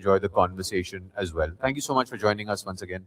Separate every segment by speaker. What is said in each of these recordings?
Speaker 1: enjoy the conversation as well. Thank you so much for joining us once again.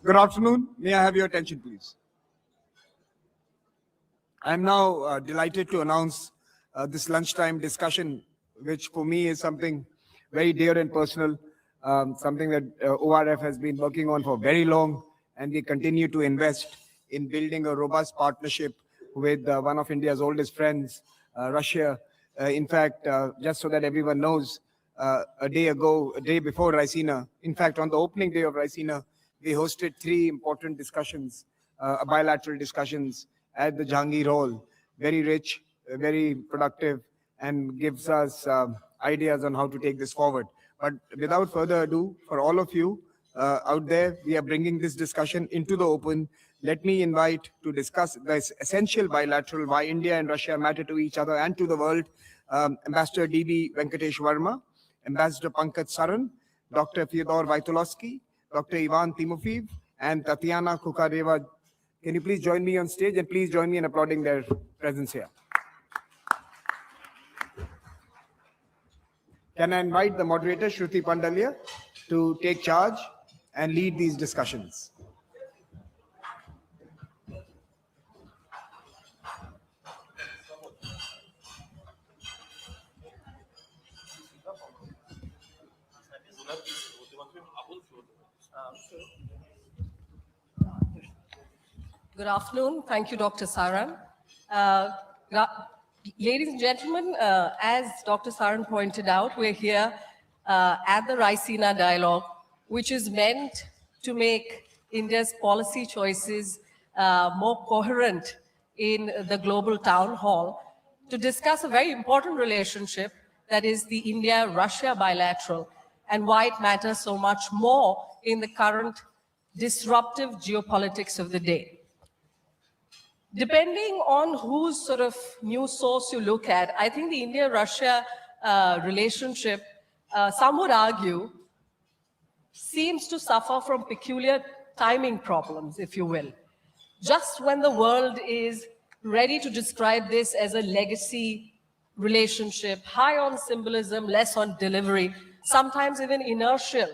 Speaker 2: Good afternoon. May I have your attention, please? I'm now delighted to announce this lunchtime discussion, which for me is something very dear and personal, something that ORF has been working on for very long, and we continue to invest in building a robust partnership with one of India's oldest friends, Russia. In fact, just so that everyone knows, a day before Raisina, in fact, on the opening day of Raisina, we hosted 3 important discussions, bilateral discussions at the Jahangir Hall. Very rich, very productive, and gives us ideas on how to take this forward. But without further ado, for all of you out there, we are bringing this discussion into the open. Let me invite to discuss this essential bilateral, why India and Russia matter to each other and to the world, Ambassador D.B. Venkatesh Verma, Ambassador Pankaj Saran, Dr. Fyodor Vaitulowski, Dr. Ivan Timofeev, and Tatiana Kukareva. Can you please join me on stage, and please join me in applauding their presence here. Can I invite the moderator, Shruti Pandalia, to take charge and lead these discussions?
Speaker 3: Good afternoon. Thank you, Dr. Saran. Ladies and gentlemen, as Dr. Saran pointed out, we're here at the Raisina Dialogue, which is meant to make India's policy choices more coherent in the global town hall, to discuss a very important relationship that is the India-Russia bilateral, and why it matters so much more in the current disruptive geopolitics of the day. Depending on whose sort of news source you look at, I think the India-Russia relationship, some would argue, seems to suffer from peculiar timing problems, if you will. Just when the world is ready to describe this as a legacy relationship, high on symbolism, less on delivery, sometimes even inertial,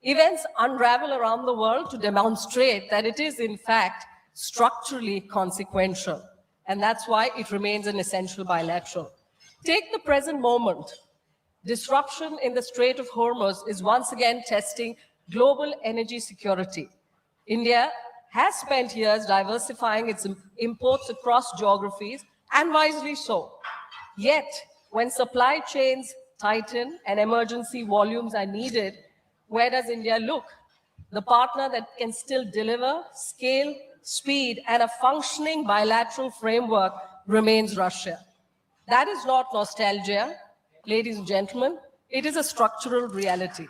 Speaker 3: events unravel around the world to demonstrate that it is, in fact, structurally consequential, and that's why it remains an essential bilateral. Take the present moment. Disruption in the Strait of Hormuz is once again testing global energy security. India has spent years diversifying its imports across geographies, and wisely so. Yet, when supply chains tighten and emergency volumes are needed, where does India look? The partner that can still deliver, scale, speed, and a functioning bilateral framework remains Russia. That is not nostalgia, ladies and gentlemen. It is a structural reality.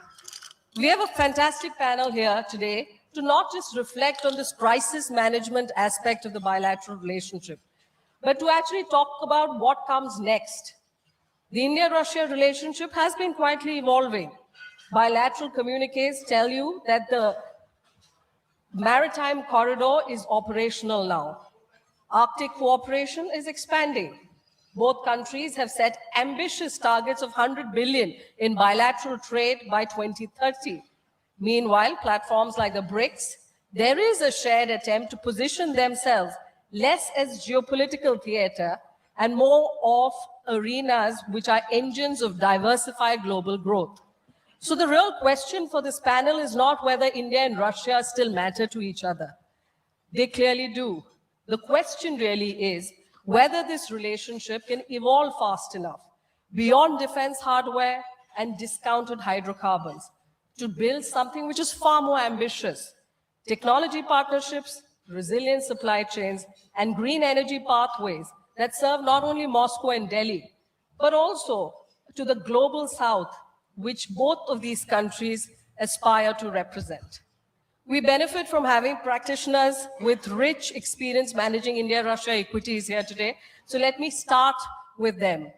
Speaker 3: We have a fantastic panel here today to not just reflect on this crisis management aspect of the bilateral relationship, but to actually talk about what comes next. The India-Russia relationship has been quietly evolving. Bilateral communiques tell you that the Maritime Corridor is operational now. Arctic cooperation is expanding. Both countries have set ambitious targets of 100 billion in bilateral trade by 2030. Meanwhile, platforms like the BRICS, there is a shared attempt to position themselves less as geopolitical theater and more of arenas which are engines of diversified global growth. So the real question for this panel is not whether India and Russia still matter to each other. They clearly do. The question really is whether this relationship can evolve fast enough beyond defense hardware and discounted hydrocarbons to build something which is far more ambitious. Technology partnerships, resilient supply chains, and green energy pathways that serve not only Moscow and Delhi, but also to the global south, which both of these countries aspire to represent. We benefit from having practitioners with rich experience managing India-Russia equities here today. So let me start with them.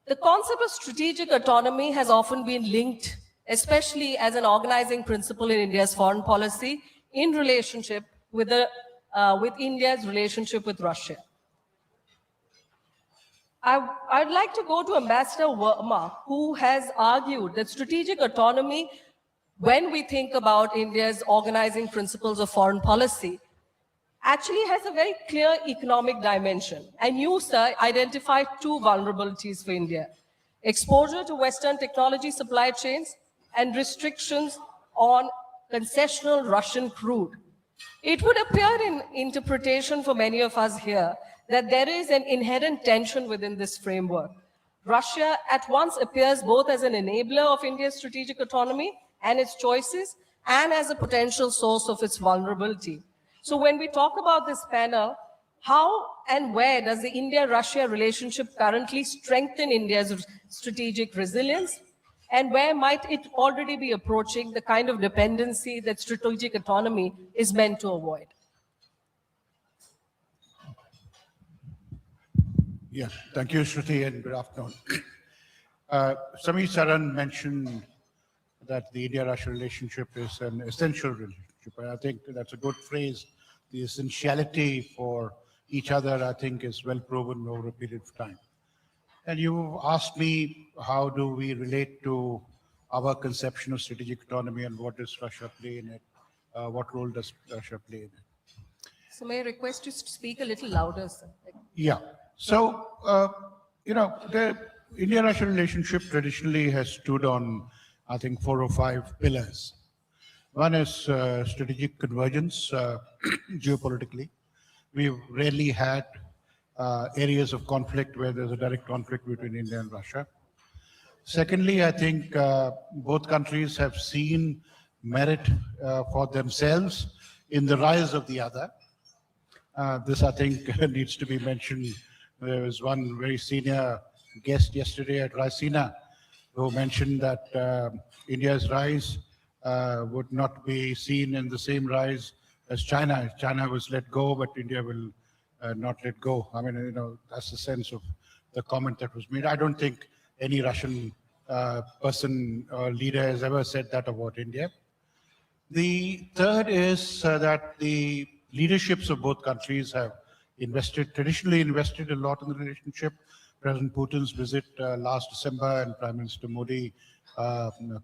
Speaker 3: The concept of strategic autonomy has often been linked, especially as an organizing principle in India's foreign policy, in relationship with India's relationship with Russia. I'd like to go to Ambassador Verma, who has argued that strategic autonomy, when we think about India's organizing principles of foreign policy, actually has a very clear economic dimension. And you, sir, identified two vulnerabilities for India: exposure to Western technology supply chains and restrictions on concessional Russian crude. It would appear in interpretation for many of us here that there is an inherent tension within this framework. Russia at once appears both as an enabler of India's strategic autonomy and its choices, and as a potential source of its vulnerability. So when we talk about this panel, how and where does the India-Russia relationship currently strengthen India's strategic resilience? And where might it already be approaching the kind of dependency that strategic autonomy is meant to avoid?
Speaker 4: Yeah, thank you, Shruti, and good afternoon. Samir Saran mentioned that the India-Russia relationship is an essential relationship, and I think that's a good phrase. The essentiality for each other, I think, is well proven over a period of time. And you asked me, how do we relate to our conception of strategic autonomy and what does Russia play in it? What role does Russia play in it?
Speaker 3: So may I request you to speak a little louder, sir?
Speaker 4: Yeah. So, the India-Russia relationship traditionally has stood on, I think, 4 or 5 pillars. One is strategic convergence, geopolitically. We've rarely had areas of conflict where there's a direct conflict between India and Russia. Secondly, I think both countries have seen merit for themselves in the rise of the other. This, I think, needs to be mentioned. There was one very senior guest yesterday at Raisina who mentioned that India's rise would not be seen in the same rise as China. China was let go, but India will not let go. I mean, that's the sense of the comment that was made. I don't think any Russian person or leader has ever said that about India. The third is that the leaderships of both countries have traditionally invested a lot in the relationship. President Putin's visit last December and Prime Minister Modi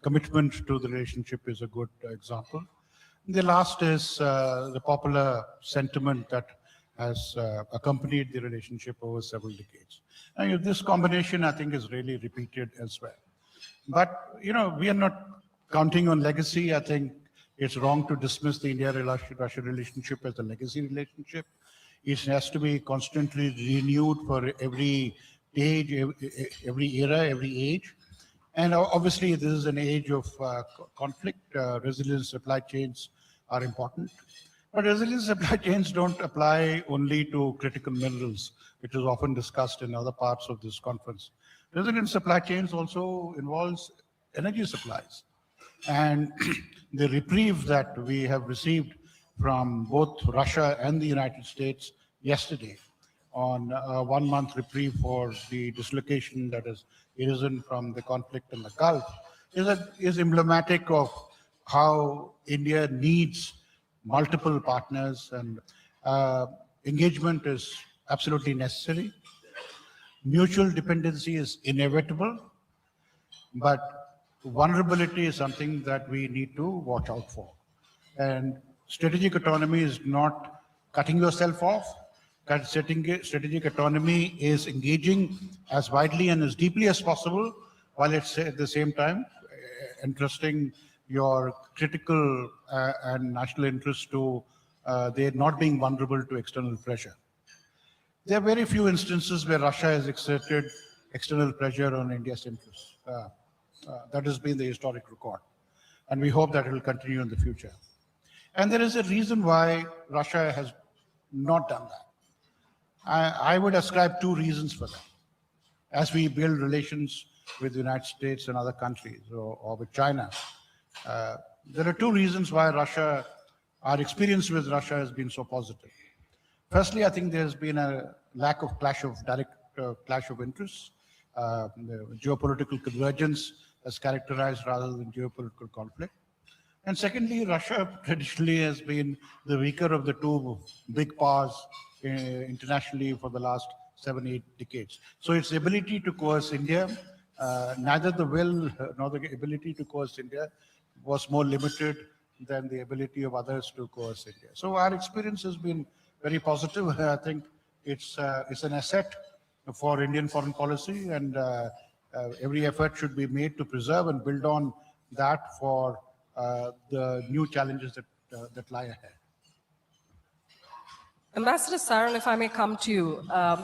Speaker 4: commitment to the relationship is a good example. The last is the popular sentiment that has accompanied the relationship over several decades. And this combination, I think, is really repeated elsewhere. But, we are not counting on legacy. I think it's wrong to dismiss the India-Russia relationship as a legacy relationship. It has to be constantly renewed for every stage, every era, every age. And obviously, this is an age of conflict. Resilient supply chains are important. But resilient supply chains don't apply only to critical minerals, which is often discussed in other parts of this conference. Resilient supply chains also involves energy supplies. And the reprieve that we have received from both Russia and the United States yesterday on a 1-month reprieve for the dislocation that has arisen from the conflict in the Gulf is emblematic of how India needs multiple partners, and engagement is absolutely necessary. Mutual dependency is inevitable, but vulnerability is something that we need to watch out for. And strategic autonomy is not cutting yourself off. Strategic autonomy is engaging as widely and as deeply as possible, while it's at the same time entrusting your critical and national interests to they're not being vulnerable to external pressure. There are very few instances where Russia has exerted external pressure on India's interests. That has been the historic record. And we hope that it will continue in the future. And there is a reason why Russia has not done that. I would ascribe 2 reasons for that. As we build relations with the United States and other countries, or with China, there are 2 reasons why our experience with Russia has been so positive. Firstly, I think there's been a lack of direct clash of interests. Geopolitical convergence as characterized rather than geopolitical conflict. And secondly, Russia traditionally has been the weaker of the 2 big powers internationally for the last 7-8 decades. So its ability to coerce India, neither the will nor the ability to coerce India was more limited than the ability of others to coerce India. So our experience has been very positive. I think it's an asset for Indian foreign policy, and every effort should be made to preserve and build on that for the new challenges that lie ahead.
Speaker 3: Ambassador Saran, if I may come to you,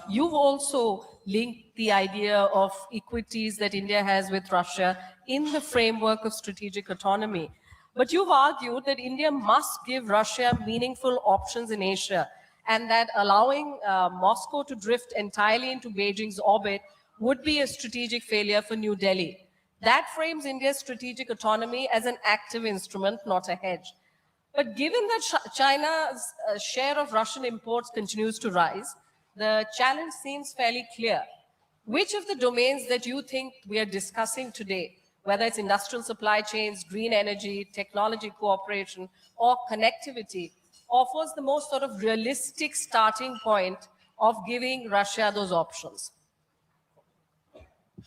Speaker 3: you've also linked the idea of equities that India has with Russia in the framework of strategic autonomy. But you've argued that India must give Russia meaningful options in Asia, and that allowing Moscow to drift entirely into Beijing's orbit would be a strategic failure for New Delhi. That frames India's strategic autonomy as an active instrument, not a hedge. But given that China's share of Russian imports continues to rise, the challenge seems fairly clear. Which of the domains that you think we are discussing today, whether it's industrial supply chains, green energy, technology cooperation, or connectivity, offers the most sort of realistic starting point of giving Russia those options?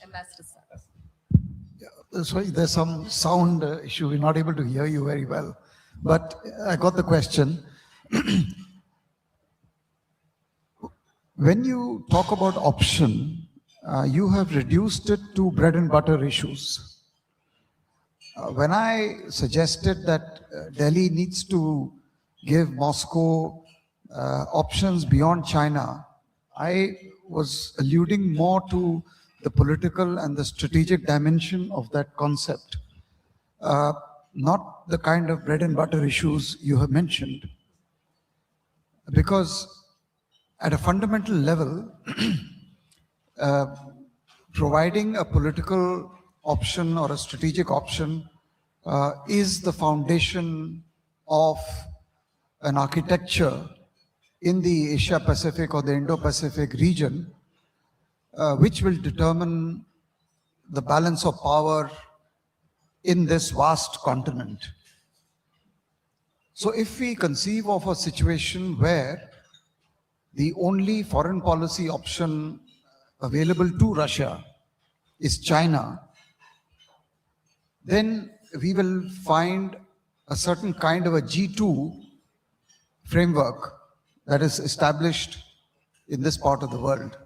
Speaker 3: Ambassador Saran.
Speaker 5: Sorry, there's some sound issue. We're not able to hear you very well. But I got the question. When you talk about option, you have reduced it to bread and butter issues. When I suggested that Delhi needs to give Moscow options beyond China, I was alluding more to the political and the strategic dimension of that concept. Not the kind of bread and butter issues you have mentioned. Because at a fundamental level, providing a political option or a strategic option is the foundation of an architecture in the Asia-Pacific or the Indo-Pacific region, which will determine the balance of power in this vast continent. So if we conceive of a situation where the only foreign policy option available to Russia is China, then we will find a certain kind of a G2 framework that is established in this part of the world,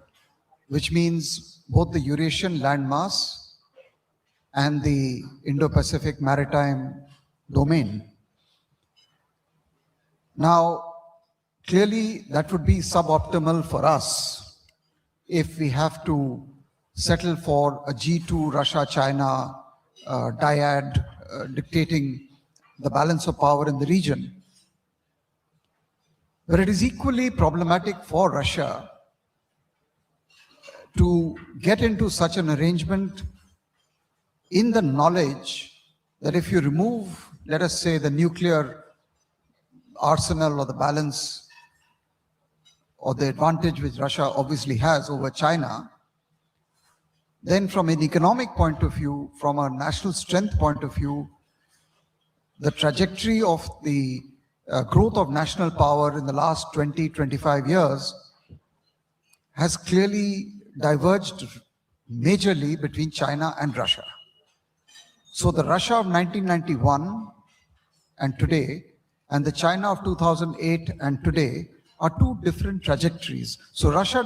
Speaker 5: which means both the Eurasian landmass and the Indo-Pacific maritime domain. Now, clearly that would be suboptimal for us if we have to settle for a G2 Russia-China dyad dictating the balance of power in the region. But it is equally problematic for Russia to get into such an arrangement in the knowledge that if you remove, let us say, the nuclear arsenal or the balance or the advantage which Russia obviously has over China, then from an economic point of view, from a national strength point of view, the trajectory of the growth of national power in the last 20, 25 years has clearly diverged majorly between China and Russia. So the Russia of 1991 and today, and the China of 2008 and today are two different trajectories. So Russia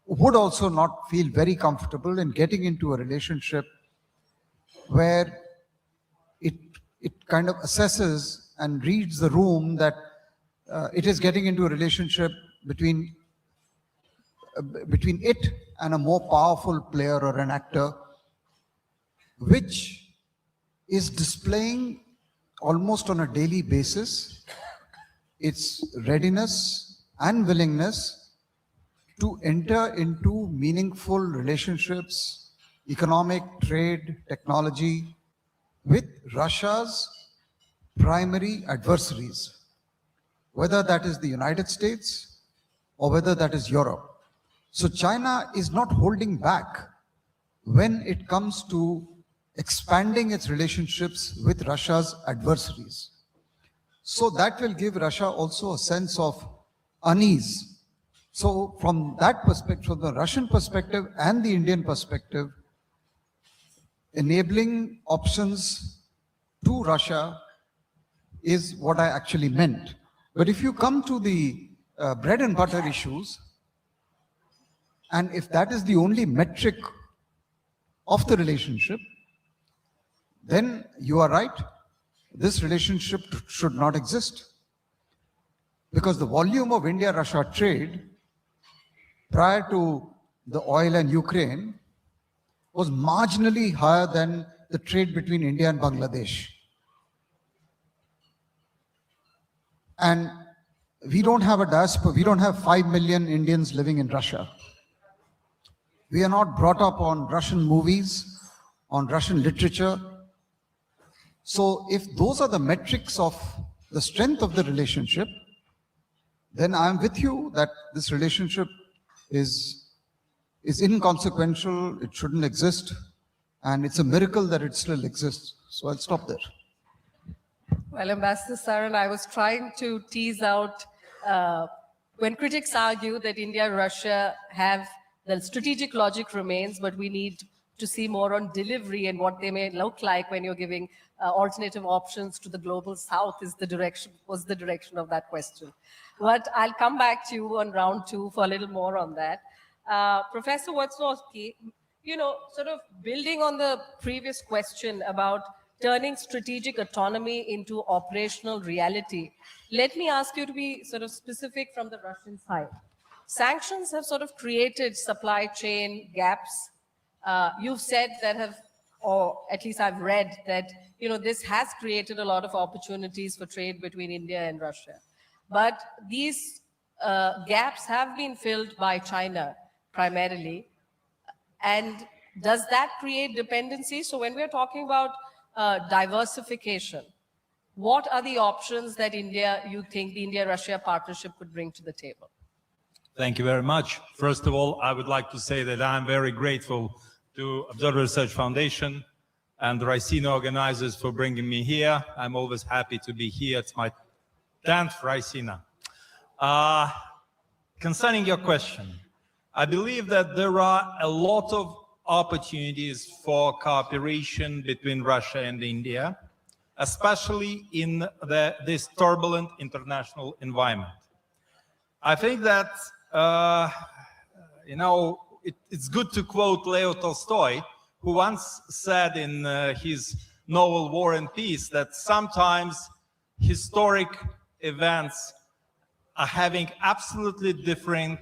Speaker 5: would also not feel very comfortable in getting into a relationship where it kind of assesses and reads the room that it is getting into a relationship between it and a more powerful player or an actor, which is displaying almost on a daily basis its readiness and willingness to enter into meaningful relationships, economic, trade, technology, with Russia's primary adversaries, whether that is the United States or whether that is Europe. So China is not holding back when it comes to expanding its relationships with Russia's adversaries. So that will give Russia also a sense of unease. So from that perspective, from the Russian perspective and the Indian perspective, enabling options to Russia is what I actually meant. But if you come to the bread and butter issues, and if that is the only metric of the relationship, then you are right. This relationship should not exist. Because the volume of India-Russia trade prior to the oil and Ukraine was marginally higher than the trade between India and Bangladesh. And we don't have a diaspora, we don't have 5 million Indians living in Russia. We are not brought up on Russian movies, on Russian literature. So if those are the metrics of the strength of the relationship, then I'm with you that this relationship is inconsequential, it shouldn't exist, and it's a miracle that it still exists. So I'll stop there.
Speaker 3: Well, Ambassador Saran, I was trying to tease out when critics argue that India and Russia have the strategic logic remains, but we need to see more on delivery and what they may look like when you're giving alternative options to the global south was the direction of that question. But I'll come back to you on round two for a little more on that. Professor Watzlawski, sort of building on the previous question about turning strategic autonomy into operational reality, let me ask you to be sort of specific from the Russian side. Sanctions have sort of created supply chain gaps. You've said that or at least I've read that, this has created a lot of opportunities for trade between India and Russia. But these gaps have been filled by China primarily. And does that create dependency? So when we're talking about diversification, what are the options that you think the India-Russia partnership could bring to the table?
Speaker 6: Thank you very much. First of all, I would like to say that I'm very grateful to Observer Research Foundation and the Raisina organizers for bringing me here. I'm always happy to be here. It's my 10th Raisina. Concerning your question, I believe that there are a lot of opportunities for cooperation between Russia and India, especially in this turbulent international environment. I think that, it's good to quote Leo Tolstoy, who once said in his novel War and Peace that sometimes historic events are having absolutely different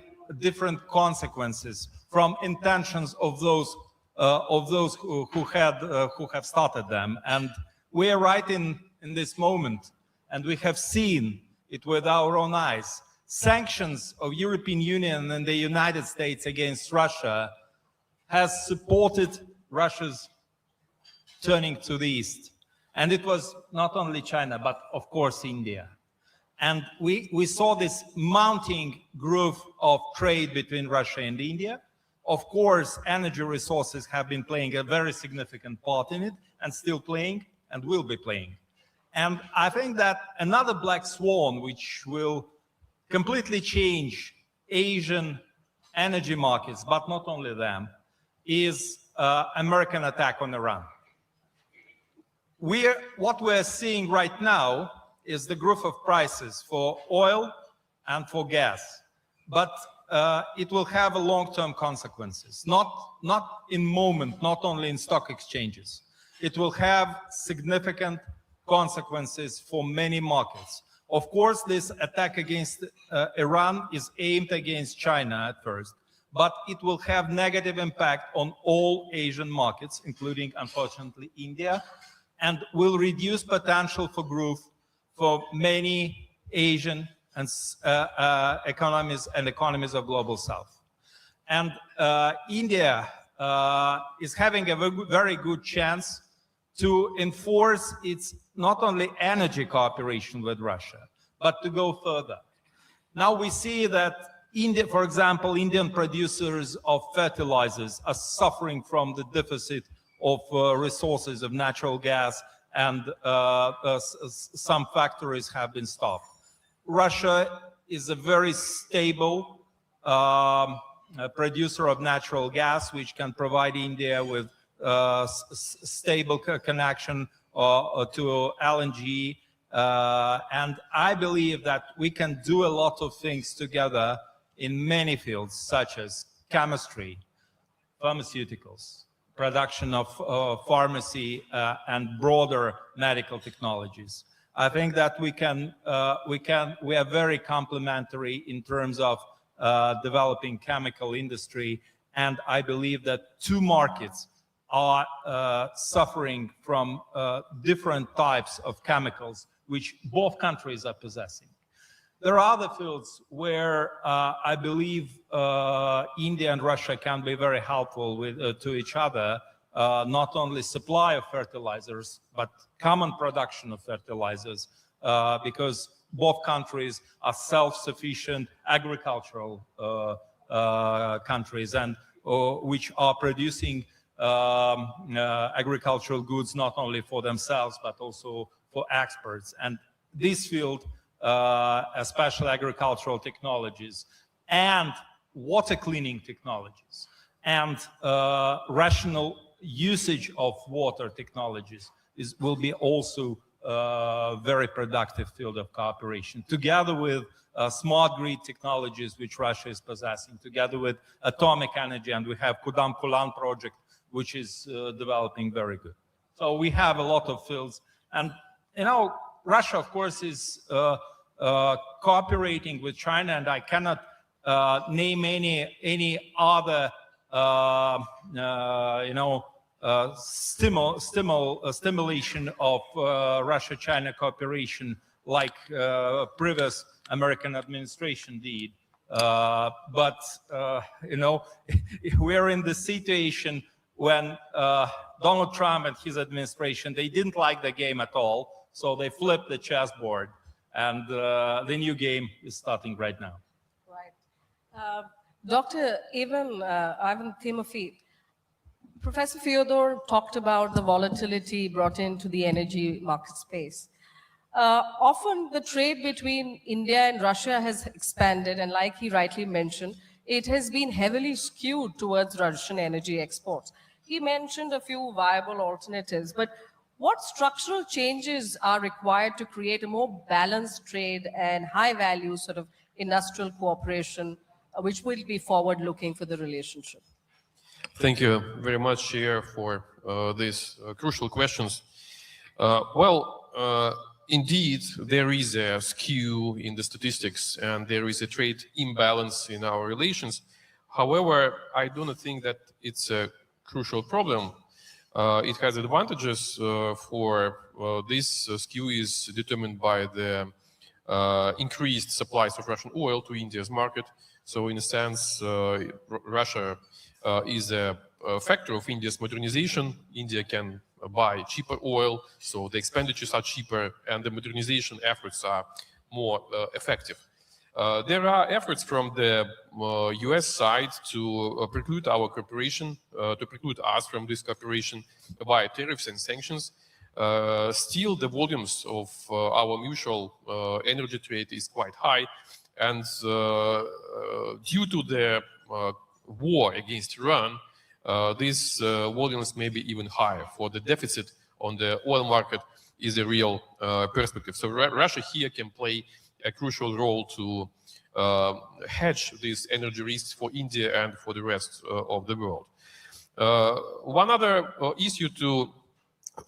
Speaker 6: consequences from intentions of those who have started them. And we are right in this moment, and we have seen it with our own eyes. Sanctions of European Union and the United States against Russia has supported Russia's turning to the east. And it was not only China, but of course India. And we saw this mounting growth of trade between Russia and India. Of course, energy resources have been playing a very significant part in it, and still playing, and will be playing. And I think that another black swan, which will completely change Asian energy markets, but not only them, is American attack on Iran. What we're seeing right now is the growth of prices for oil and for gas, but it will have long-term consequences, not in moment, not only in stock exchanges. It will have significant consequences for many markets. Of course, this attack against Iran is aimed against China at first, but it will have negative impact on all Asian markets, including, unfortunately, India, and will reduce potential for growth for many Asian and economies of Global South. And India is having a very good chance to enforce its not only energy cooperation with Russia, but to go further. Now we see that India, for example, Indian producers of fertilizers are suffering from the deficit of resources of natural gas, and some factories have been stopped. Russia is a very stable producer of natural gas, which can provide India with stable connection to LNG And I believe that we can do a lot of things together in many fields, such as chemistry, pharmaceuticals, production of pharmacy and broader medical technologies. I think that we are very complementary in terms of developing chemical industry, and I believe that two markets are suffering from different types of chemicals which both countries are possessing. There are other fields where I believe India and Russia can be very helpful to each other, not only supply of fertilizers, but common production of fertilizers, because both countries are self-sufficient agricultural countries, and which are producing agricultural goods not only for themselves, but also for exports. And this field, especially agricultural technologies and water cleaning technologies and rational usage of water technologies will be also a very productive field of cooperation, together with smart grid technologies, which Russia is possessing, together with atomic energy, and we have Kudam Kulan project, which is developing very good. So we have a lot of fields, and Russia, of course, is cooperating with China, and I cannot name any other stimulation of Russia-China cooperation like previous American administration did. But we're in the situation when Donald Trump and his administration, they didn't like the game at all, so they flipped the chessboard, and the new game is starting right now.
Speaker 3: Right. Dr. Ivan Timofey, Professor Fyodor talked about the volatility brought into the energy market space. Often the trade between India and Russia has expanded, and like he rightly mentioned, it has been heavily skewed towards Russian energy exports. He mentioned a few viable alternatives, but what structural changes are required to create a more balanced trade and high value sort of industrial cooperation, which will be forward looking for the relationship?
Speaker 7: Thank you very much, Chair, for these crucial questions. Indeed, there is a skew in the statistics and there is a trade imbalance in our relations. However, I do not think that it's a crucial problem. It has advantages for this skew is determined by the increased supplies of Russian oil to India's market. So in a sense, Russia is a factor of India's modernization. India can buy cheaper oil, so the expenditures are cheaper and the modernization efforts are more effective. There are efforts from the US side to preclude our cooperation, to preclude us from this cooperation via tariffs and sanctions. Still, the volumes of our mutual energy trade is quite high, and due to the war against Iran, these volumes may be even higher. For the deficit on the oil market is a real perspective. So Russia here can play a crucial role to hedge these energy risks for India and for the rest of the world. One other issue to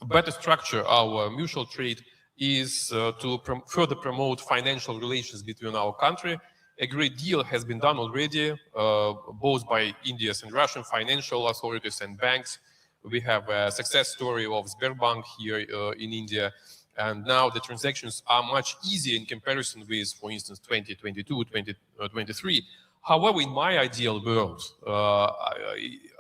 Speaker 7: better structure our mutual trade is to further promote financial relations between our country. A great deal has been done already, both by India's and Russian financial authorities and banks. We have a success story of Sberbank here in India, and now the transactions are much easier in comparison with, for instance, 2022, 2023. However, in my ideal world,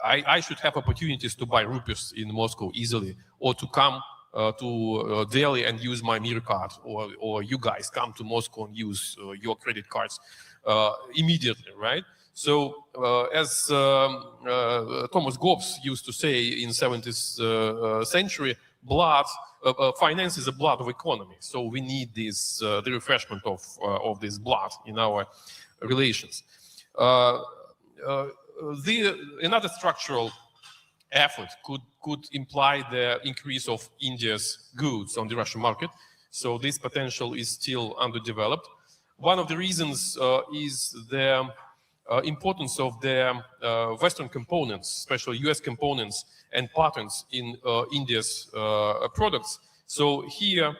Speaker 7: I should have opportunities to buy rupees in Moscow easily, or to come to Delhi and use my Mir card, or you guys come to Moscow and use your credit cards immediately, right? So as Thomas Hobbes used to say in 17th century, finance is the blood of economy. So we need this, the refreshment of this blood in our relations. Another structural effort could imply the increase of India's goods on the Russian market. So this potential is still underdeveloped. One of the reasons is the importance of the Western components, especially US components and patterns in India's products. So here,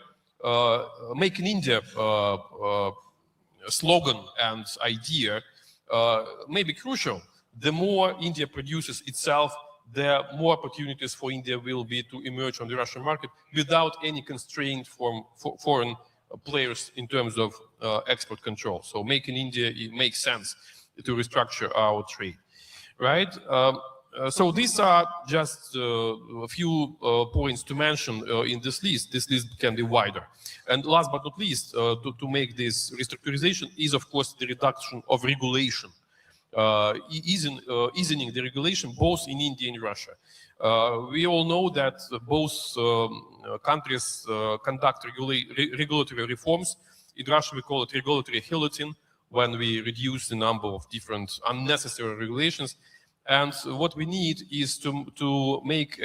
Speaker 7: Make in India slogan and idea may be crucial. The more India produces itself, the more opportunities for India will be to emerge on the Russian market without any constraint from foreign players in terms of export control. So Make in India, it makes sense to restructure our trade, right? So these are just a few points to mention in this list. This list can be wider. And last but not least, to make this restructurization is, of course, the reduction of regulation, easing the regulation both in India and Russia. We all know that both countries conduct regulatory reforms. In Russia, we call it regulatory guillotine, when we reduce the number of different unnecessary regulations. And what we need is to make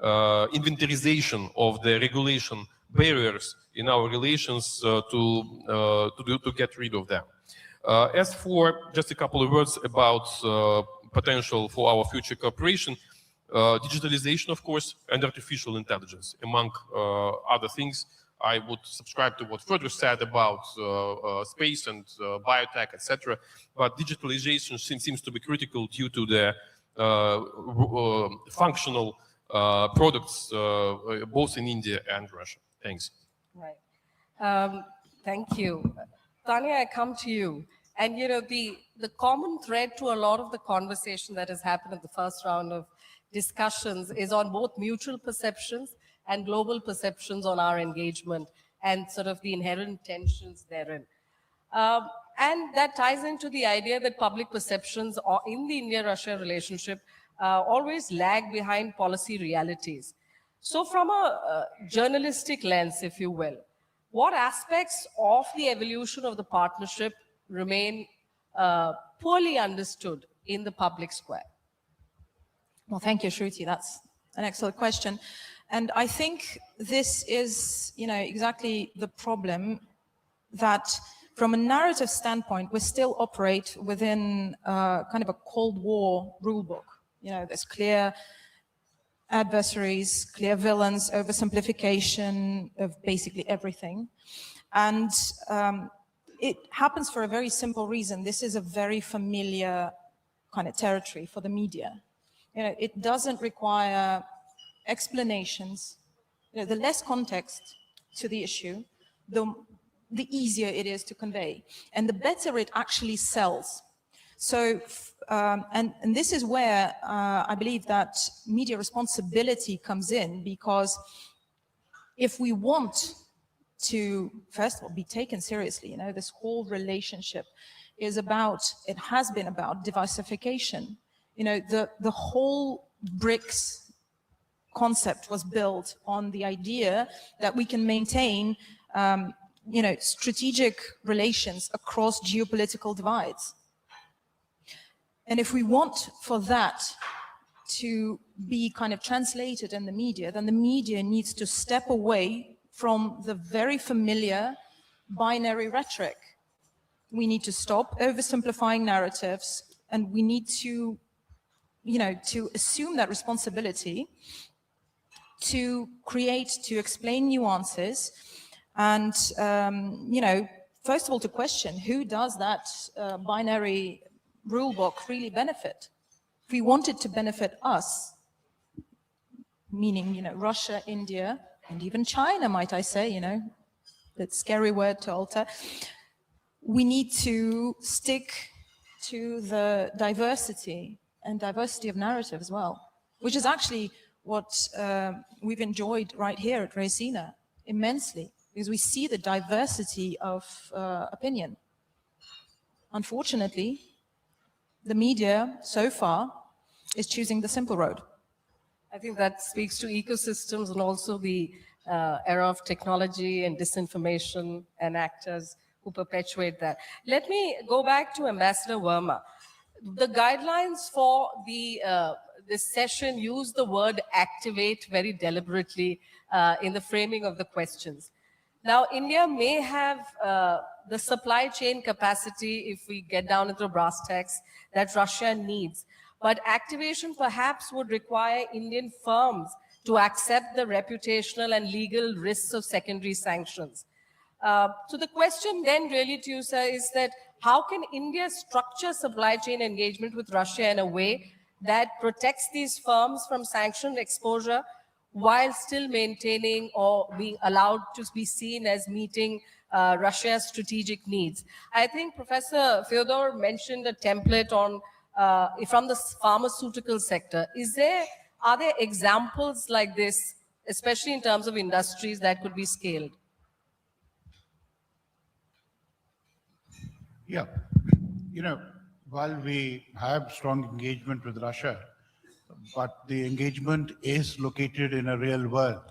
Speaker 7: inventarization of the regulation barriers in our relations to get rid of them. As for just a couple of words about potential for our future cooperation, digitalization, of course, and artificial intelligence, among other things. I would subscribe to what Fedor said about space and biotech, etc. But digitalization seems to be critical due to the functional products both in India and Russia. Thanks.
Speaker 3: Right. Thank you. Tanya, I come to you. And you know, the common thread to a lot of the conversation that has happened in the first round of discussions is on both mutual perceptions and global perceptions on our engagement and sort of the inherent tensions therein. And that ties into the idea that public perceptions in the India-Russia relationship always lag behind policy realities. So from a journalistic lens, if you will, what aspects of the evolution of the partnership remain poorly understood in the public square?
Speaker 8: Well, thank you, Shruti. That's an excellent question. And I think this is, exactly the problem, that from a narrative standpoint, we still operate within kind of a Cold War rulebook. There's clear adversaries, clear villains, oversimplification of basically everything. And it happens for a very simple reason. This is a very familiar kind of territory for the media. It doesn't require explanations. The less context to the issue, the easier it is to convey, and the better it actually sells. So, and this is where I believe that media responsibility comes in, because if we want to, first of all, be taken seriously, this whole relationship is about, it has been about diversification. The whole BRICS concept was built on the idea that we can maintain, strategic relations across geopolitical divides. And if we want for that to be kind of translated in the media, then the media needs to step away from the very familiar binary rhetoric. We need to stop oversimplifying narratives, and we need to, to assume that responsibility to create, to explain nuances, and, first of all, to question who does that binary rulebook really benefit. If we want it to benefit us, meaning, Russia, India, and even China, might I say, that scary word to alter, we need to stick to the diversity of narrative as well, which is actually what we've enjoyed right here at Raisina immensely, because we see the diversity of opinion. Unfortunately, the media so far is choosing the simple road.
Speaker 3: I think that speaks to ecosystems and also the era of technology and disinformation and actors who perpetuate that. Let me go back to Ambassador Verma. The guidelines for this session use the word activate very deliberately in the framing of the questions. Now, India may have the supply chain capacity, if we get down into brass tacks, that Russia needs. But activation perhaps would require Indian firms to accept the reputational and legal risks of secondary sanctions. So the question then really to you, sir, is that how can India structure supply chain engagement with Russia in a way that protects these firms from sanction exposure while still maintaining or being allowed to be seen as meeting Russia's strategic needs? I think Professor Fyodor mentioned a template on from the pharmaceutical sector. Are there examples like this, especially in terms of industries that could be scaled?
Speaker 4: Yeah, while we have strong engagement with Russia, but the engagement is located in a real world,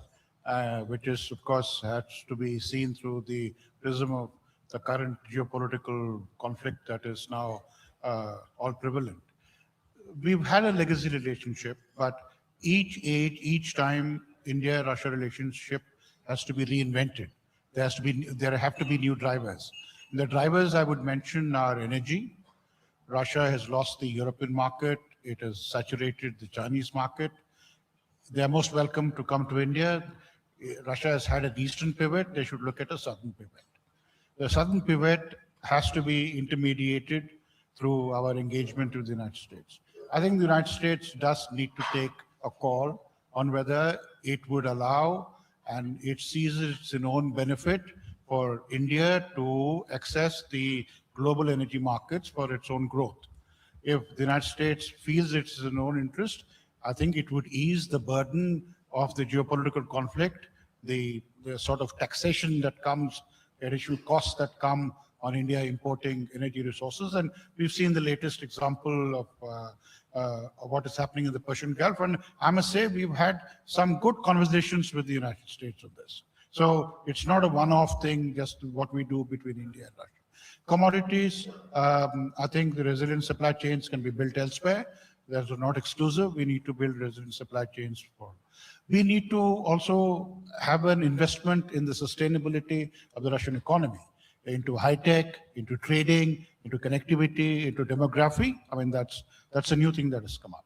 Speaker 4: which is, of course, has to be seen through the prism of the current geopolitical conflict that is now all prevalent. We've had a legacy relationship, but each time India-Russia relationship has to be reinvented. There have to be new drivers. The drivers I would mention are energy. Russia has lost the European market. It has saturated the Chinese market. They are most welcome to come to India. Russia has had an eastern pivot. They should look at a southern pivot. The southern pivot has to be intermediated through our engagement with the United States. I think the United States does need to take a call on whether it would allow, and it sees its own benefit for India to access the global energy markets for its own growth. If the United States feels it's in its own interest, I think it would ease the burden of the geopolitical conflict, the sort of taxation that comes, additional costs that come on India importing energy resources. And we've seen the latest example of what is happening in the Persian Gulf. And I must say, we've had some good conversations with the United States on this. So it's not a one-off thing, just what we do between India and Russia. Commodities, I think the resilient supply chains can be built elsewhere. Those are not exclusive. We need to build resilient supply chains for. We need to also have an investment in the sustainability of the Russian economy, into high tech, into trading, into connectivity, into demography. I mean, that's a new thing that has come up.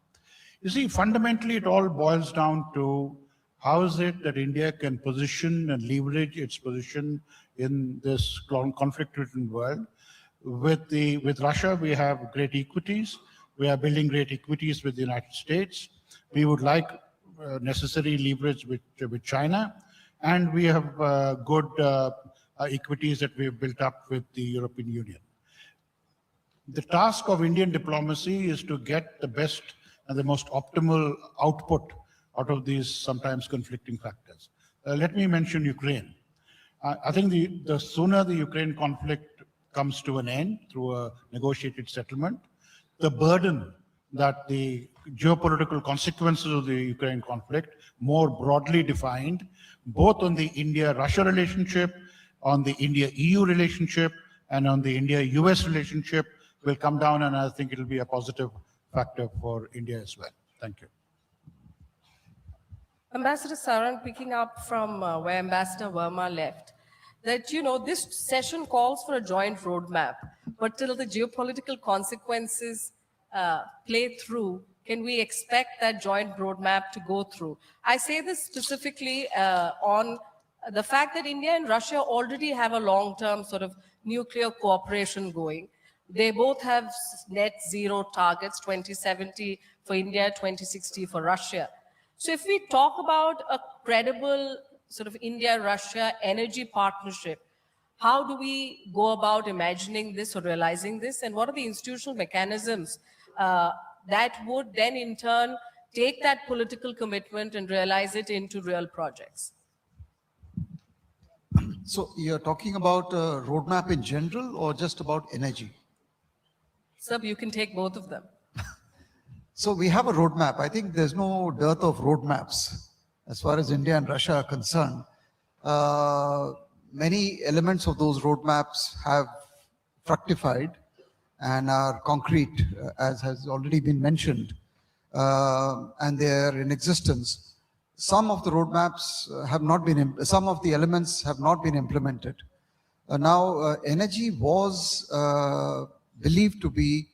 Speaker 4: You see, fundamentally, it all boils down to how is it that India can position and leverage its position in this conflict-ridden world? With Russia, we have great equities. We are building great equities with the United States. We would like necessary leverage with China. And we have good equities that we have built up with the European Union. The task of Indian diplomacy is to get the best and the most optimal output out of these sometimes conflicting factors. Let me mention Ukraine. I think the sooner the Ukraine conflict comes to an end through a negotiated settlement, the burden that the geopolitical consequences of the Ukraine conflict, more broadly defined, both on the India-Russia relationship, on the India-EU relationship, and on the India-US relationship, will come down, and I think it will be a positive factor for India as well. Thank you.
Speaker 3: Ambassador Saran, picking up from where Ambassador Verma left, that, this session calls for a joint roadmap, but till the geopolitical consequences play through, can we expect that joint roadmap to go through? I say this specifically on the fact that India and Russia already have a long-term sort of nuclear cooperation going. They both have net zero targets, 2070 for India, 2060 for Russia. So if we talk about a credible sort of India-Russia energy partnership, how do we go about imagining this or realizing this? And what are the institutional mechanisms that would then in turn take that political commitment and realize it into real projects?
Speaker 5: So you're talking about a roadmap in general or just about energy?
Speaker 3: Sir, you can take both of them.
Speaker 5: So we have a roadmap. I think there's no dearth of roadmaps as far as India and Russia are concerned. Many elements of those roadmaps have fructified and are concrete, as has already been mentioned, and they're in existence. some of the roadmaps have not been, some of the elements have not been implemented. Now, energy was believed to be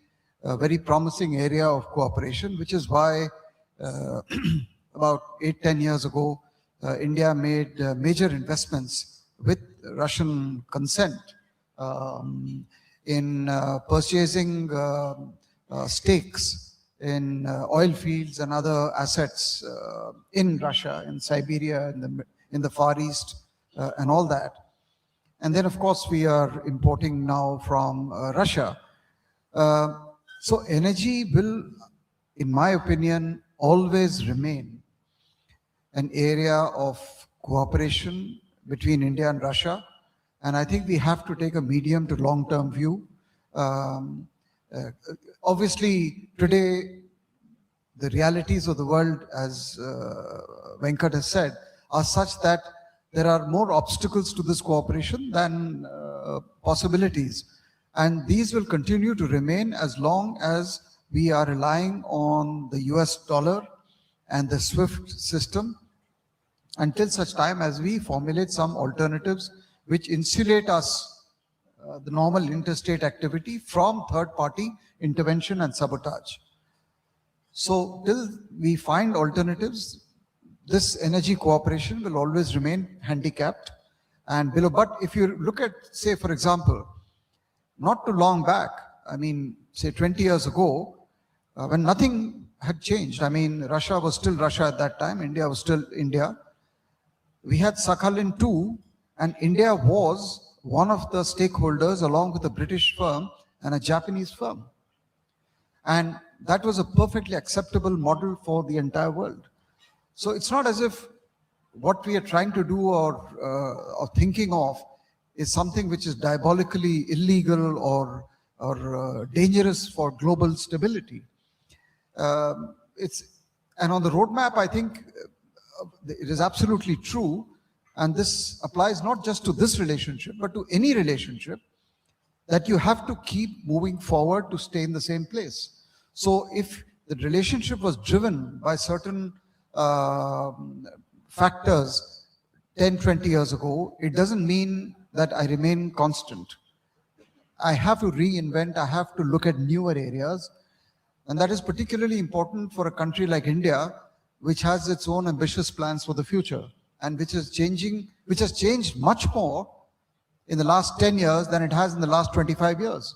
Speaker 5: a very promising area of cooperation, which is why about 8-10 years ago, India made major investments with Russian consent in purchasing stakes in oil fields and other assets in Russia, in Siberia, in the Far East, and all that. And then, of course, we are importing now from Russia. So energy will, in my opinion, always remain an area of cooperation between India and Russia. And I think we have to take a medium to long-term view. Obviously, today, the realities of the world, as Venkat has said, are such that there are more obstacles to this cooperation than possibilities. And these will continue to remain as long as we are relying on the US dollar and the SWIFT system, until such time as we formulate some alternatives which insulate us, the normal interstate activity, from third-party intervention and sabotage. So till we find alternatives, this energy cooperation will always remain handicapped and below. But if you look at, say, for example, not too long back, I mean, say 20 years ago, when nothing had changed, I mean, Russia was still Russia at that time, India was still India. We had Sakhalin-2, and India was one of the stakeholders along with a British firm and a Japanese firm. And that was a perfectly acceptable model for the entire world. So it's not as if what we are trying to do or thinking of is something which is diabolically illegal or dangerous for global stability. And on the roadmap, I think it is absolutely true, and this applies not just to this relationship, but to any relationship, that you have to keep moving forward to stay in the same place. So if the relationship was driven by certain factors 10, 20 years ago, it doesn't mean that I remain constant. I have to reinvent, I have to look at newer areas, and that is particularly important for a country like India, which has its own ambitious plans for the future, and which has changed much more in the last 10 years than it has in the last 25 years.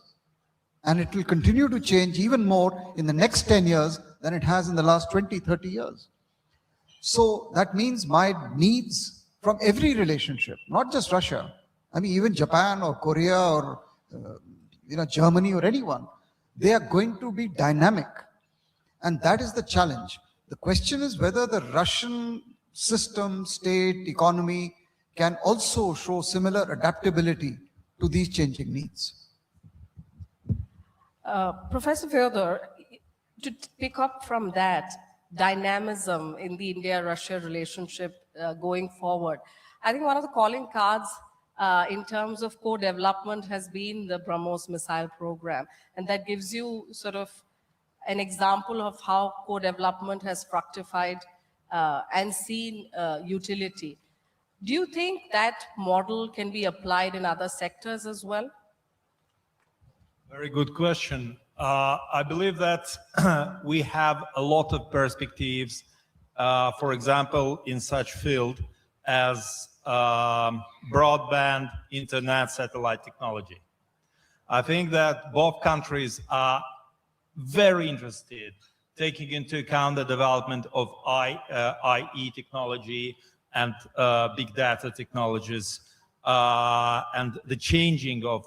Speaker 5: And it will continue to change even more in the next 10 years than it has in the last 20, 30 years. So that means my needs from every relationship, not just Russia, I mean, even Japan or Korea or Germany or anyone, they are going to be dynamic. And that is the challenge. The question is whether the Russian system, state, economy can also show similar adaptability to these changing needs.
Speaker 3: Professor Fyodor, to pick up from that dynamism in the India-Russia relationship going forward, I think one of the calling cards in terms of co-development has been the BrahMos missile program. And that gives you sort of an example of how co-development has fructified and seen utility. Do you think that model can be applied in other sectors as well?
Speaker 6: Very good question. I believe that we have a lot of perspectives, for example, in such field as broadband, internet, satellite technology. I think that both countries are very interested, taking into account the development of IE technology and big data technologies, and the changing of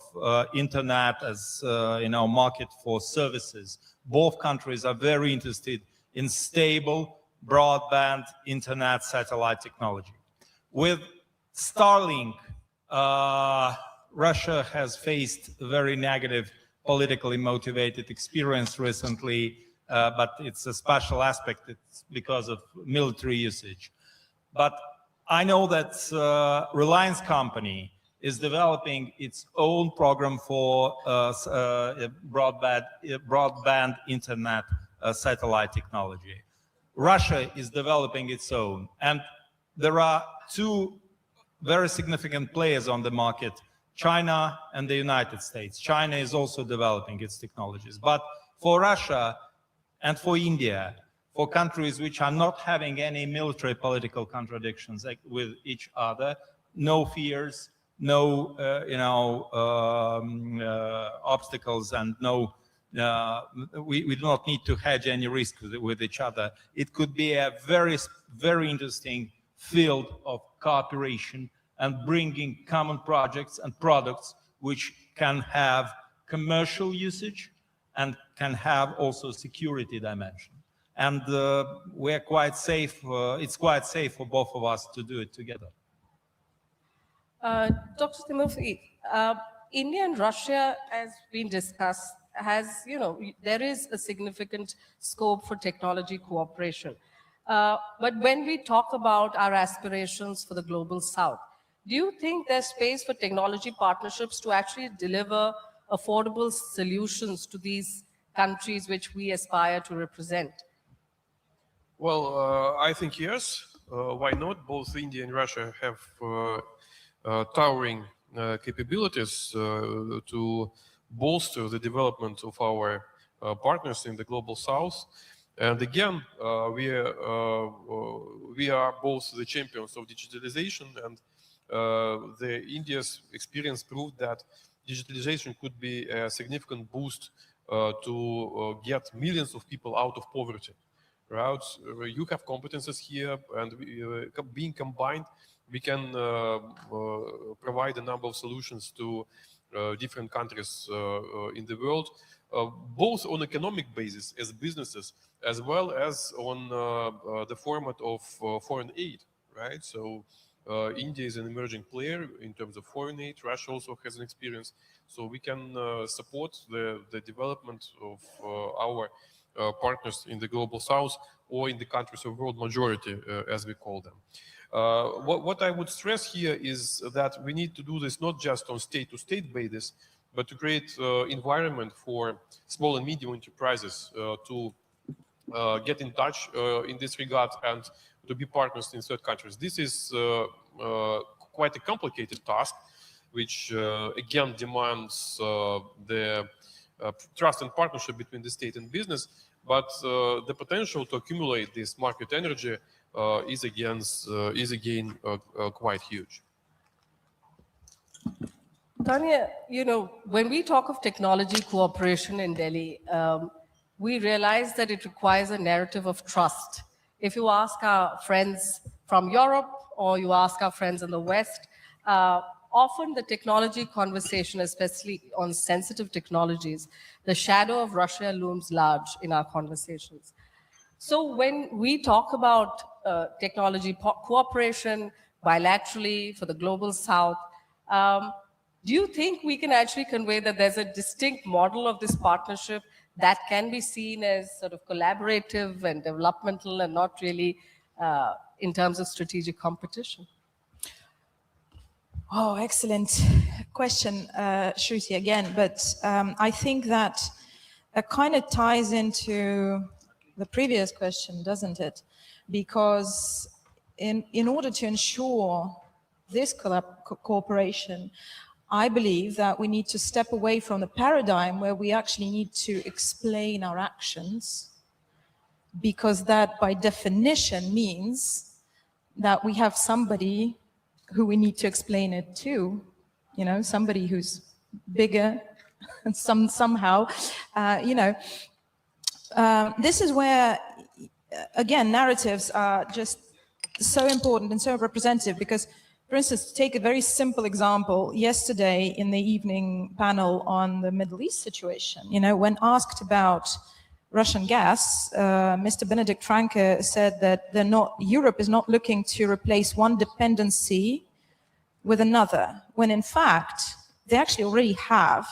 Speaker 6: internet as market for services. Both countries are very interested in stable broadband internet satellite technology. With Starlink, Russia has faced a very negative politically motivated experience recently, but it's a special aspect. It's because of military usage. But I know that Reliance company is developing its own program for broadband internet satellite technology. Russia is developing its own. And there are two very significant players on the market, China and the United States. China is also developing its technologies. But for Russia and for India, for countries which are not having any military political contradictions with each other, no fears, no obstacles, and no we do not need to hedge any risk with each other. It could be a very, very interesting field of cooperation and bringing common projects and products which can have commercial usage and can have also security dimension. And we're quite safe, it's quite safe for both of us to do it together.
Speaker 3: Dr. Timofey, India and Russia, as been discussed, has, there is a significant scope for technology cooperation. But when we talk about our aspirations for the global south, do you think there's space for technology partnerships to actually deliver affordable solutions to these countries which we aspire to represent?
Speaker 7: Well, I think yes. Why not? Both India and Russia have towering capabilities to bolster the development of our partners in the global south. And again, we are both the champions of digitalization, and the India's experience proved that digitalization could be a significant boost to get millions of people out of poverty. Right? You have competences here, and being combined, we can provide a number of solutions to different countries in the world, both on economic basis as businesses, as well as on the format of foreign aid, right? So India is an emerging player in terms of foreign aid. Russia also has an experience. So we can support the development of our partners in the global south, or in the countries of world majority, as we call them. What I would stress here is that we need to do this not just on state-to-state basis, but to create environment for small and medium enterprises to get in touch in this regard and to be partners in third countries. This is quite a complicated task, which again demands the trust and partnership between the state and business, but the potential to accumulate this market energy is again quite huge.
Speaker 3: Tanya, when we talk of technology cooperation in Delhi, we realize that it requires a narrative of trust. If you ask our friends from Europe or you ask our friends in the West, often the technology conversation, especially on sensitive technologies, the shadow of Russia looms large in our conversations. So when we talk about technology cooperation bilaterally for the global south, do you think we can actually convey that there's a distinct model of this partnership that can be seen as sort of collaborative and developmental and not really in terms of strategic competition?
Speaker 8: Oh, excellent question, Shruti, again. But I think that it kind of ties into the previous question, doesn't it? Because in order to ensure this cooperation, I believe that we need to step away from the paradigm where we actually need to explain our actions, because that by definition means that we have somebody who we need to explain it to, somebody who's bigger somehow, this is where, again, narratives are just so important and so representative, because, for instance, to take a very simple example, yesterday in the evening panel on the Middle East situation, when asked about Russian gas, Mr. Benedikt Franke said that Europe is not looking to replace one dependency with another, when in fact, they actually already have.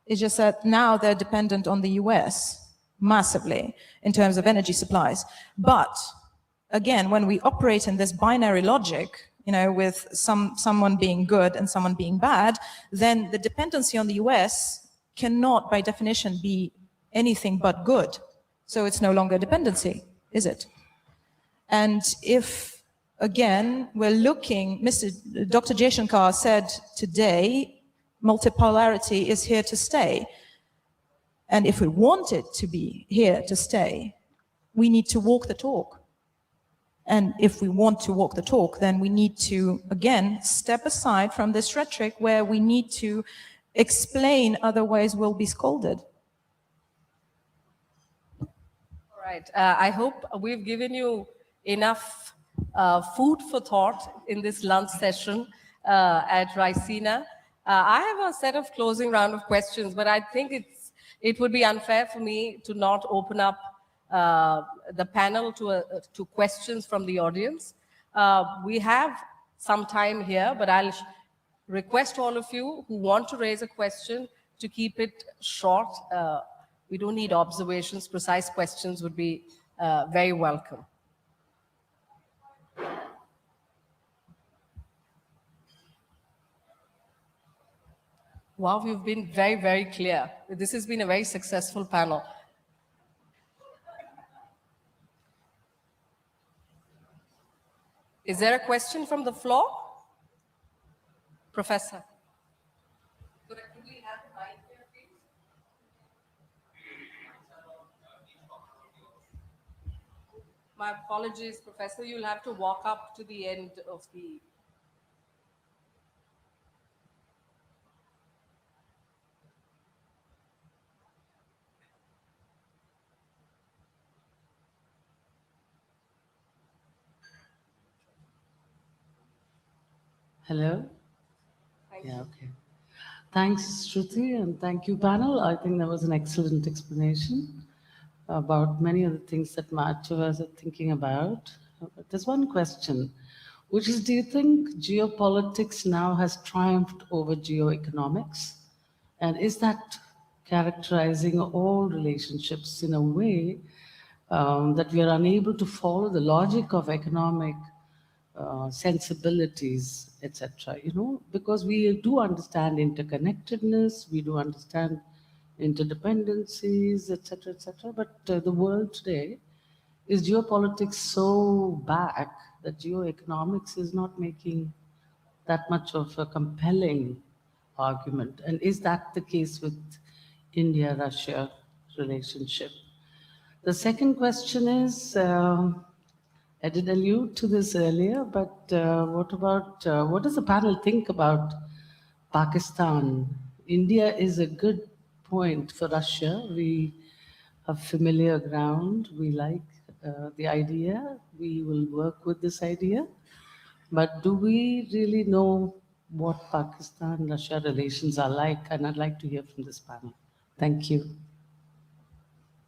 Speaker 8: It's just that now they're dependent on the US massively in terms of energy supplies. But again, when we operate in this binary logic, with someone being good and someone being bad, then the dependency on the US cannot, by definition, be anything but good. So it's no longer dependency, is it? And if, again, we're looking, Dr. Jaishankar said today, multipolarity is here to stay. And if we want it to be here to stay, we need to walk the talk. And if we want to walk the talk, then we need to, again, step aside from this rhetoric where we need to explain, otherwise we'll be scolded.
Speaker 3: All right. I hope we've given you enough food for thought in this lunch session at Raisina. I have a set of closing round of questions, but I think it would be unfair for me to not open up the panel to questions from the audience. We have some time here, but I'll request all of you who want to raise a question to keep it short. We don't need observations. Precise questions would be very welcome. Wow, you've been very, very clear. This has been a very successful panel. Is there a question from the floor? Professor. Could we have the mic here, please? My apologies, Professor. You'll have to walk up to the end of the...
Speaker 9: Hello? Yeah, okay. Thanks, Shruti, and thank you, panel. I think that was an excellent explanation about many of the things that much of us are thinking about. But there's one question, which is, do you think geopolitics now has triumphed over geoeconomics? And is that characterizing all relationships in a way that we are unable to follow the logic of economic sensibilities, etc., because we do understand interconnectedness, we do understand interdependencies, etc., but the world today is geopolitics so back that geoeconomics is not making that much of a compelling argument. And is that the case with India-Russia relationship? The second question is, I did allude to this earlier, but what does the panel think about Pakistan? India is a good point for Russia. We have familiar ground. We like the idea. We will work with this idea. But do we really know what Pakistan-Russia relations are like? And I'd like to hear from this panel. Thank you.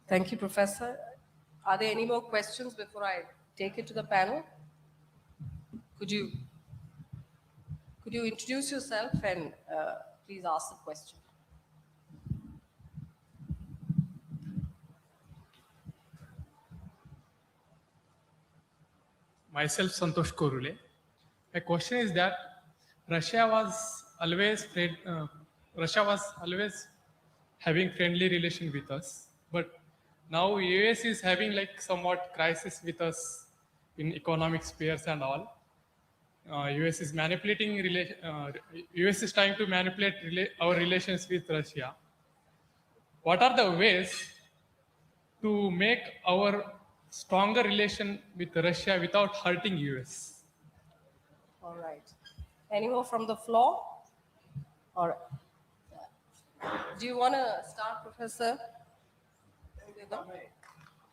Speaker 3: Thank you, Professor. Are there any more questions before I take it to the panel? Could you introduce yourself and please ask the question?
Speaker 10: Myself, Santosh Korule. My question is that Russia was always having friendly relation with us, but now US is having like somewhat crisis with us in economic spheres and all. US is manipulating US is trying to manipulate our relations with Russia. What are the ways to make our stronger relation with Russia without hurting US?
Speaker 3: All right. Any more from the floor? All right. Do you want to start, Professor?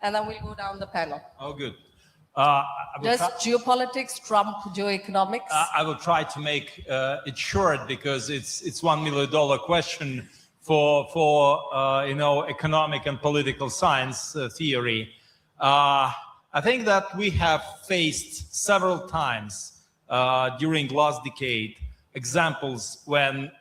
Speaker 3: And then we'll go down the panel.
Speaker 6: Oh, good.
Speaker 3: Does geopolitics trump geoeconomics?
Speaker 6: I will try to make it short because it's $1 million question for economic and political science theory. I think that we have faced several times during last decade examples when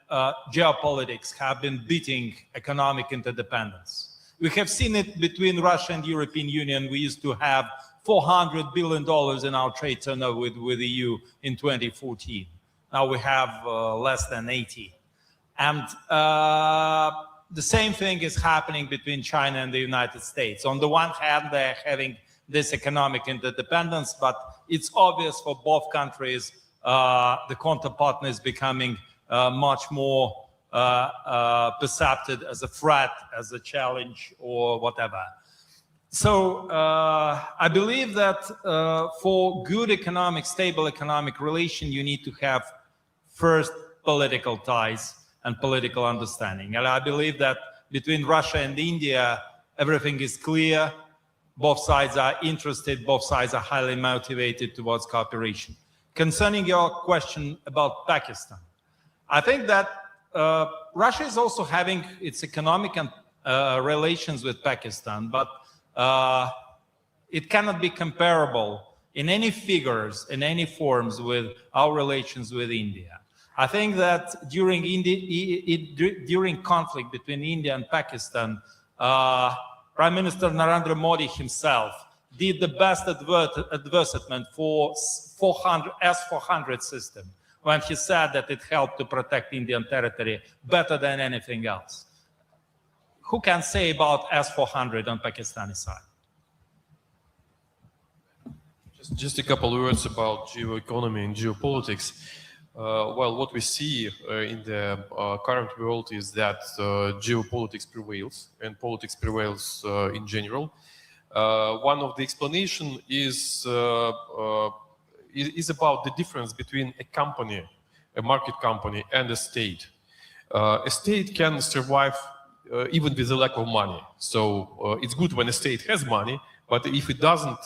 Speaker 6: geopolitics have been beating economic interdependence. We have seen it between Russia and the European Union. We used to have $400 billion in our trade turnover with the EU in 2014. Now we have less than 80. And the same thing is happening between China and the United States. On the one hand, they're having this economic interdependence, but it's obvious for both countries the counterpartner is becoming much more perceived as a threat, as a challenge, or whatever. So I believe that for good economic, stable economic relation, you need to have first political ties and political understanding. And I believe that between Russia and India, everything is clear. Both sides are interested, both sides are highly motivated towards cooperation. Concerning your question about Pakistan, I think that Russia is also having its economic and relations with Pakistan, but it cannot be comparable in any figures, in any forms with our relations with India. I think that during conflict between India and Pakistan, Prime Minister Narendra Modi himself did the best advertisement for S-400 system when he said that it helped to protect Indian territory better than anything else. Who can say about S-400 on Pakistani side?
Speaker 7: Just a couple of words about geoeconomy and geopolitics. Well, what we see in the current world is that geopolitics prevails, and politics prevails in general. One of the explanation is about the difference between a company, a market company, and a state. A state can survive even with a lack of money. So it's good when a state has money, but if it doesn't,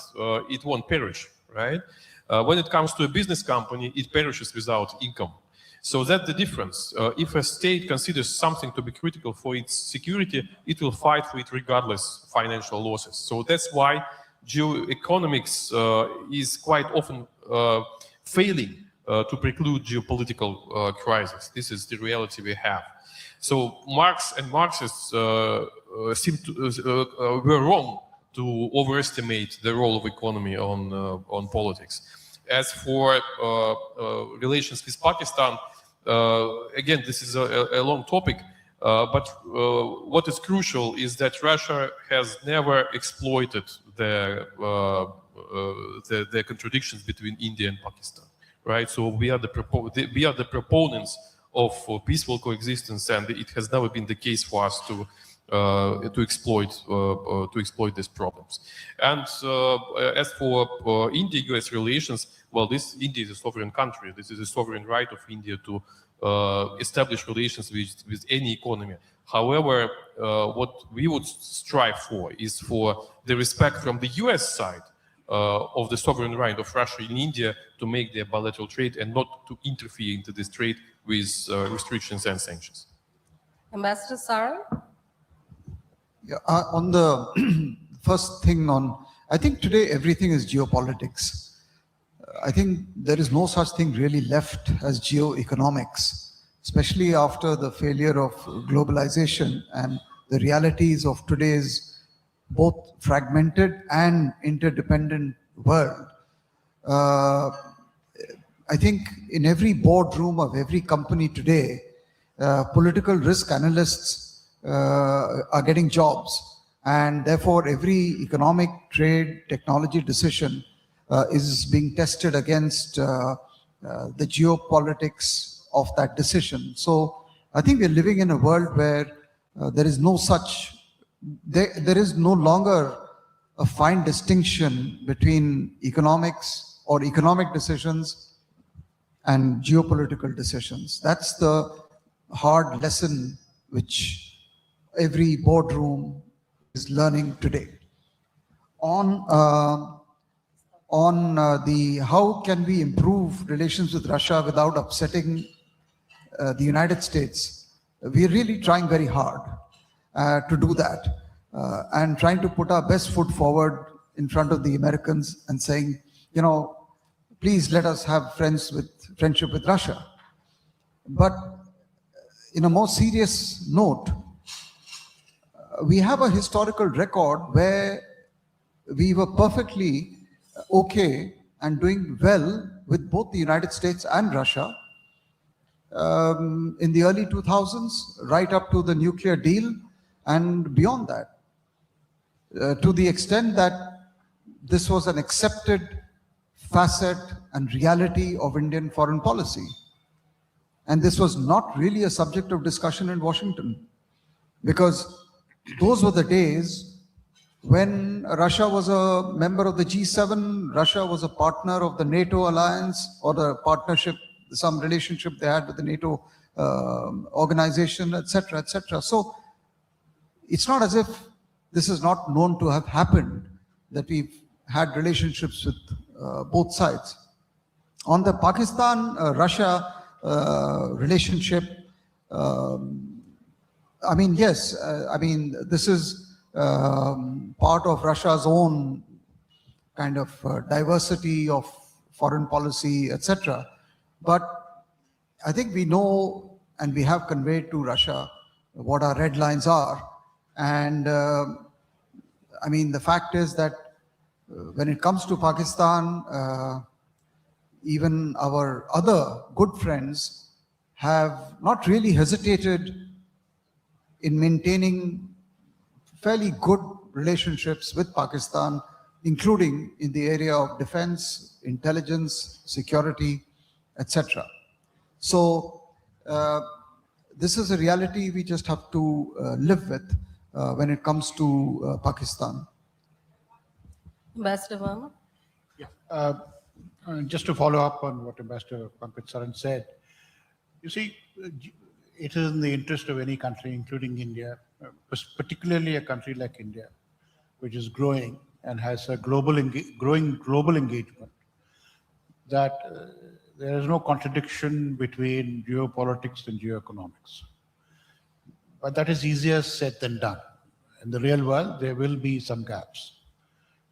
Speaker 7: it won't perish, right? When it comes to a business company, it perishes without income. So that's the difference. If a state considers something to be critical for its security, it will fight for it regardless of financial losses. So that's why geoeconomics is quite often failing to preclude geopolitical crisis. This is the reality we have. So Marx and Marxists seem to were wrong to overestimate the role of economy on politics. As for relations with Pakistan, again, this is a long topic, but what is crucial is that Russia has never exploited the contradictions between India and Pakistan, right? So we are the proponents of peaceful coexistence, and it has never been the case for us to exploit these problems. And as for India-US relations, well, India is a sovereign country. This is a sovereign right of India to establish relations with any economy. However, what we would strive for is for the respect from the US side of the sovereign right of Russia and India to make their bilateral trade and not to interfere into this trade with restrictions and sanctions.
Speaker 3: Ambassador Saran?
Speaker 5: Yeah, on the first thing I think today everything is geopolitics. I think there is no such thing really left as geoeconomics, especially after the failure of globalization and the realities of today's both fragmented and interdependent world. I think in every boardroom of every company today, political risk analysts are getting jobs, and therefore every economic, trade, technology decision is being tested against the geopolitics of that decision. So I think we're living in a world where there is no longer a fine distinction between economics or economic decisions and geopolitical decisions. That's the hard lesson which every boardroom is learning today. On the how can we improve relations with Russia without upsetting the United States, we're really trying very hard to do that and trying to put our best foot forward in front of the Americans and saying, you know, please let us have friendship with Russia. But in a more serious note, we have a historical record where we were perfectly okay and doing well with both the United States and Russia in the early 2000s, right up to the nuclear deal and beyond that. To the extent that this was an accepted facet and reality of Indian foreign policy. And this was not really a subject of discussion in Washington, because those were the days when Russia was a member of the G7, Russia was a partner of the NATO alliance or the partnership, some relationship they had with the NATO organization, etc., etc. So it's not as if this is not known to have happened, that we've had relationships with both sides. On the Pakistan-Russia relationship, I mean, yes, I mean, this is part of Russia's own kind of diversity of foreign policy, etc. But I think we know and we have conveyed to Russia what our red lines are. And I mean, the fact is that when it comes to Pakistan, even our other good friends have not really hesitated in maintaining fairly good relationships with Pakistan, including in the area of defense, intelligence, security, etc. So this is a reality we just have to live with when it comes to Pakistan.
Speaker 3: Ambassador Verma?
Speaker 4: Yeah. Just to follow up on what Ambassador Pankaj Saran said, you see, it is in the interest of any country, including India, particularly a country like India, which is growing and has a growing global engagement, that there is no contradiction between geopolitics and geoeconomics. But that is easier said than done. In the real world, there will be some gaps.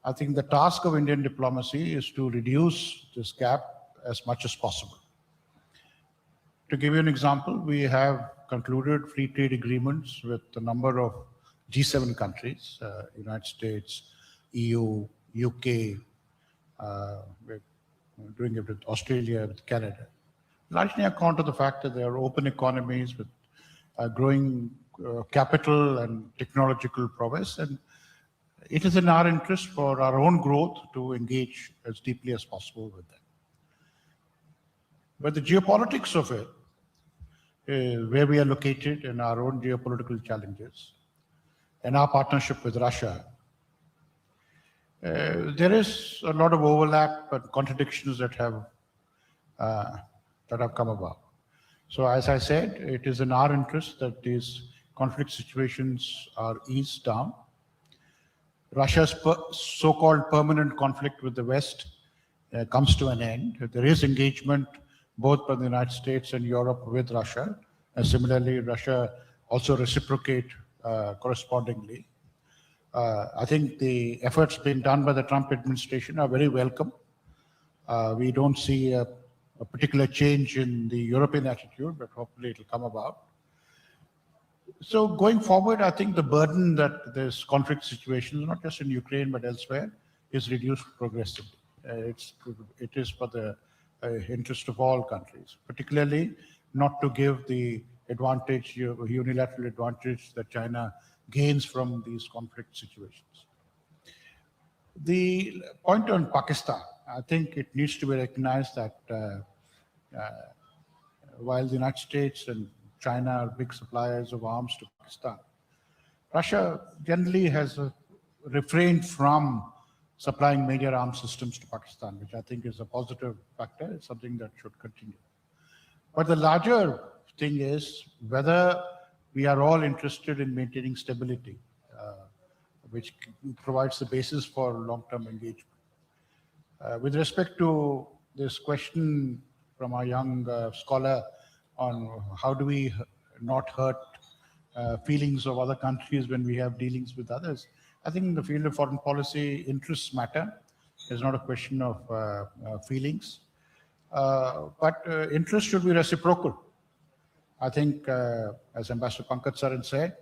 Speaker 4: I think the task of Indian diplomacy is to reduce this gap as much as possible. To give you an example, we have concluded free trade agreements with a number of G7 countries, United States, EU, UK, we're doing it with Australia, with Canada. Largely on account of the fact that they are open economies with growing capital and technological prowess, and it is in our interest for our own growth to engage as deeply as possible with them. But the geopolitics of it, where we are located and our own geopolitical challenges, and our partnership with Russia, there is a lot of overlap and contradictions that have come about. So as I said, it is in our interest that these conflict situations are eased down. Russia's so-called permanent conflict with the West comes to an end. There is engagement both by the United States and Europe with Russia. And similarly, Russia also reciprocate correspondingly. I think the efforts being done by the Trump administration are very welcome. We don't see a particular change in the European attitude, but hopefully it will come about. So going forward, I think the burden that this conflict situation, not just in Ukraine but elsewhere, is reduced progressively. It is for the interest of all countries, particularly not to give the advantage, unilateral advantage that China gains from these conflict situations. The point on Pakistan, I think it needs to be recognized that while the United States and China are big suppliers of arms to Pakistan, Russia generally has refrained from supplying major arms systems to Pakistan, which I think is a positive factor. It's something that should continue. But the larger thing is whether we are all interested in maintaining stability, which provides the basis for long-term engagement. With respect to this question from our young scholar on how do we not hurt feelings of other countries when we have dealings with others, I think in the field of foreign policy, interests matter. It's not a question of feelings. But interest should be reciprocal. I think, as Ambassador Pankaj Saran said,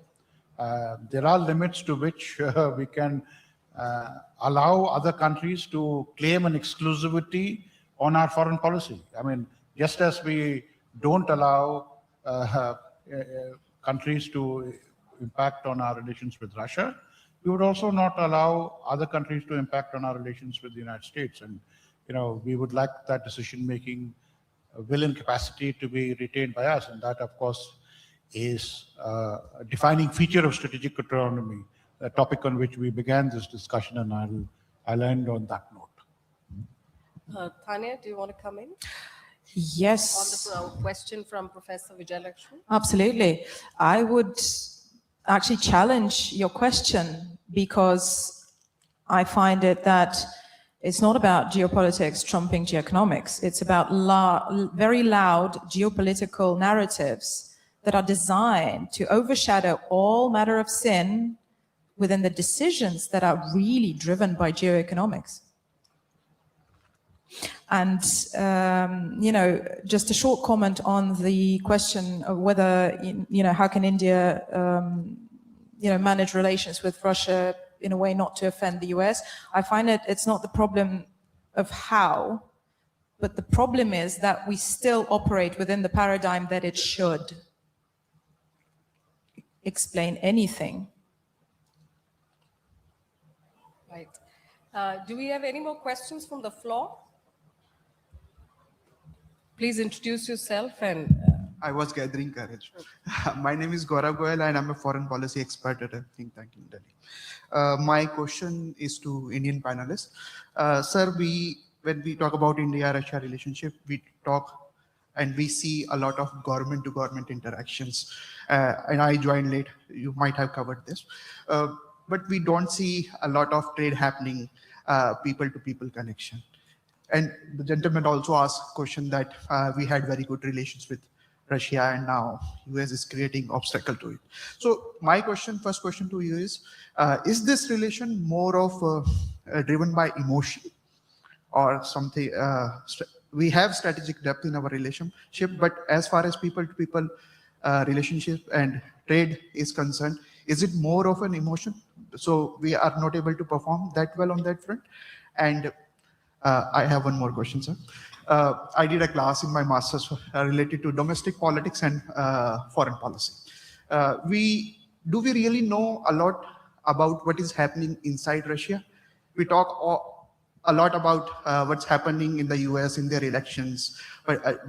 Speaker 4: there are limits to which we can allow other countries to claim an exclusivity on our foreign policy. I mean, just as we don't allow countries to impact on our relations with Russia, we would also not allow other countries to impact on our relations with the United States. And, we would like that decision-making will and capacity to be retained by us. And that, of course, is a defining feature of strategic autonomy, a topic on which we began this discussion, and I'll end on that note.
Speaker 3: Tanya, do you want to come in?
Speaker 8: Yes.
Speaker 3: On the question from Professor Vijayalakshmi?
Speaker 8: Absolutely. I would actually challenge your question, because I find it that it's not about geopolitics trumping geoeconomics. It's about very loud geopolitical narratives that are designed to overshadow all matter of sin within the decisions that are really driven by geoeconomics. And, just a short comment on the question of whether, how can India, manage relations with Russia in a way not to offend the US. I find it's not the problem of how, but the problem is that we still operate within the paradigm that it should explain anything.
Speaker 3: Right. Do we have any more questions from the floor? Please introduce yourself and...
Speaker 11: I was gathering courage. My name is Gaurav Goyal and I'm a foreign policy expert at a think tank in Delhi. My question is to Indian panelists. Sir, when we talk about India-Russia relationship, we talk and we see a lot of government-to-government interactions. And I joined late, you might have covered this. But we don't see a lot of trade happening, people-to-people connection. And the gentleman also asked a question that we had very good relations with Russia, and now US is creating obstacle to it. So my first question to you is this relation more of driven by emotion or something? We have strategic depth in our relationship, but as far as people-to-people relationship and trade is concerned, is it more of an emotion? So we are not able to perform that well on that front. And I have one more question, sir. I did a class in my master's related to domestic politics and foreign policy. Do we really know a lot about what is happening inside Russia? We talk a lot about what's happening in the US in their elections,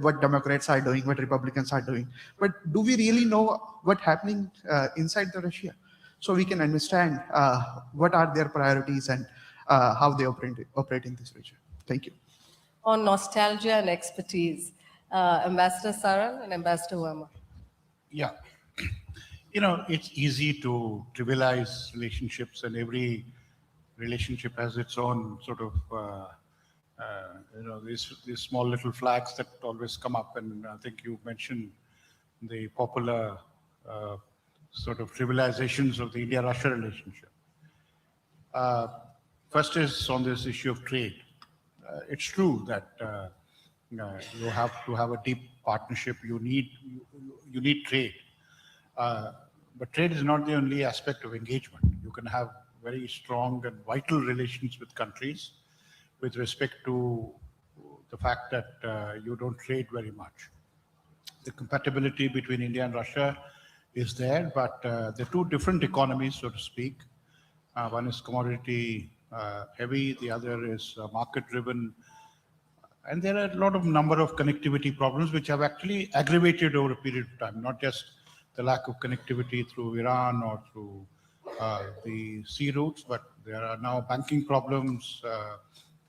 Speaker 11: what Democrats are doing, what Republicans are doing. But do we really know what's happening inside the Russia? So we can understand what are their priorities and how they operate in this region. Thank you.
Speaker 3: On nostalgia and expertise, Ambassador Sarang and Ambassador Verma.
Speaker 4: Yeah. It's easy to trivialize relationships, and every relationship has its own sort of, these small little flags that always come up. And I think you mentioned the popular sort of trivializations of the India-Russia relationship. First is on this issue of trade. It's true that you have to have a deep partnership. You need trade, but trade is not the only aspect of engagement. You can have very strong and vital relations with countries with respect to the fact that you don't trade very much. The compatibility between India and Russia is there, but they're two different economies, so to speak. One is commodity heavy, the other is market driven. And there are a lot of number of connectivity problems which have actually aggravated over a period of time, not just the lack of connectivity through Iran or through the sea routes, but there are now banking problems,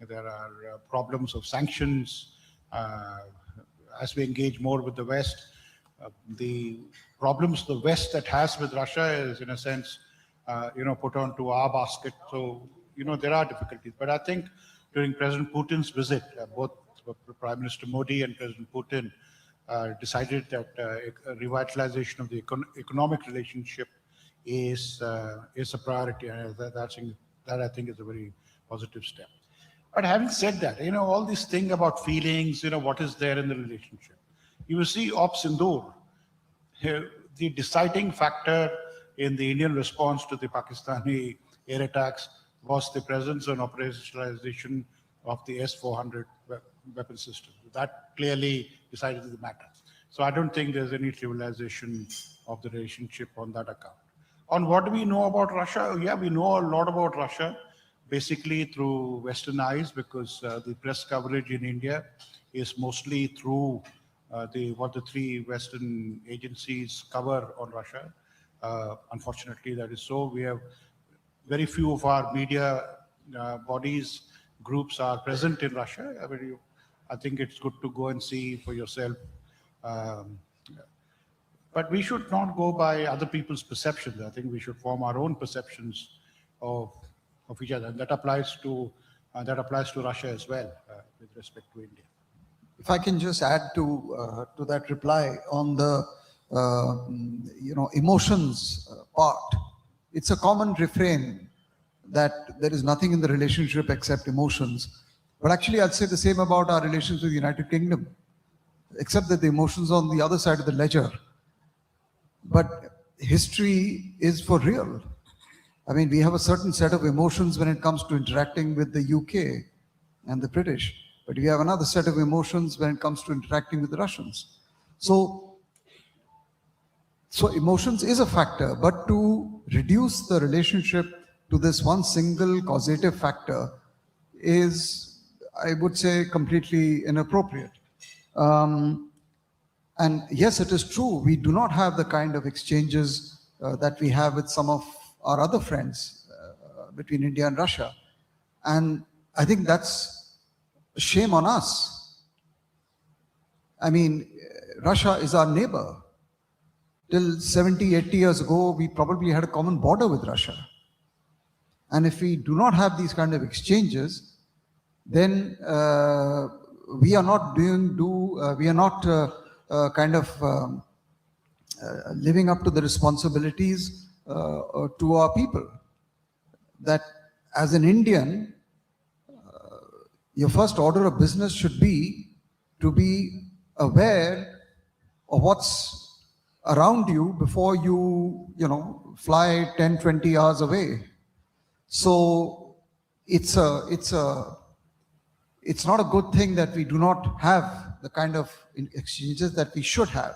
Speaker 4: there are problems of sanctions. As we engage more with the West, the problems the West that has with Russia is in a sense, put onto our basket. So, there are difficulties. But I think during President Putin's visit, both Prime Minister Modi and President Putin decided that a revitalization of the economic relationship is a priority. And that I think is a very positive step. But having said that, all this thing about feelings, what is there in the relationship. You will see Op Sindoor, the deciding factor in the Indian response to the Pakistani air attacks was the presence and operationalization of the S-400 weapon system. That clearly decided the matter. So I don't think there's any trivialization of the relationship on that account. On what do we know about Russia? Yeah, we know a lot about Russia, basically through Western eyes, because the press coverage in India is mostly through what the three Western agencies cover on Russia. Unfortunately, that is so. We have very few of our media bodies, groups are present in Russia. I think it's good to go and see for yourself. But we should not go by other people's perceptions. I think we should form our own perceptions of each other. And that applies to Russia as well, with respect to India.
Speaker 5: If I can just add to that reply on the emotions part, it's a common refrain that there is nothing in the relationship except emotions. But actually, I'd say the same about our relations with the United Kingdom, except that the emotions on the other side of the ledger. But history is for real. I mean, we have a certain set of emotions when it comes to interacting with the UK and the British, but we have another set of emotions when it comes to interacting with the Russians. So emotions is a factor, but to reduce the relationship to this one single causative factor is, I would say, completely inappropriate. And yes, it is true, we do not have the kind of exchanges that we have with some of our other friends between India and Russia. And I think that's a shame on us. I mean, Russia is our neighbor. Till 70, 80 years ago, we probably had a common border with Russia. And if we do not have these kind of exchanges, then we are not living up to the responsibilities to our people. That as an Indian, your first order of business should be to be aware of what's around you before you fly 10, 20 hours away. So it's not a good thing that we do not have the kind of exchanges that we should have.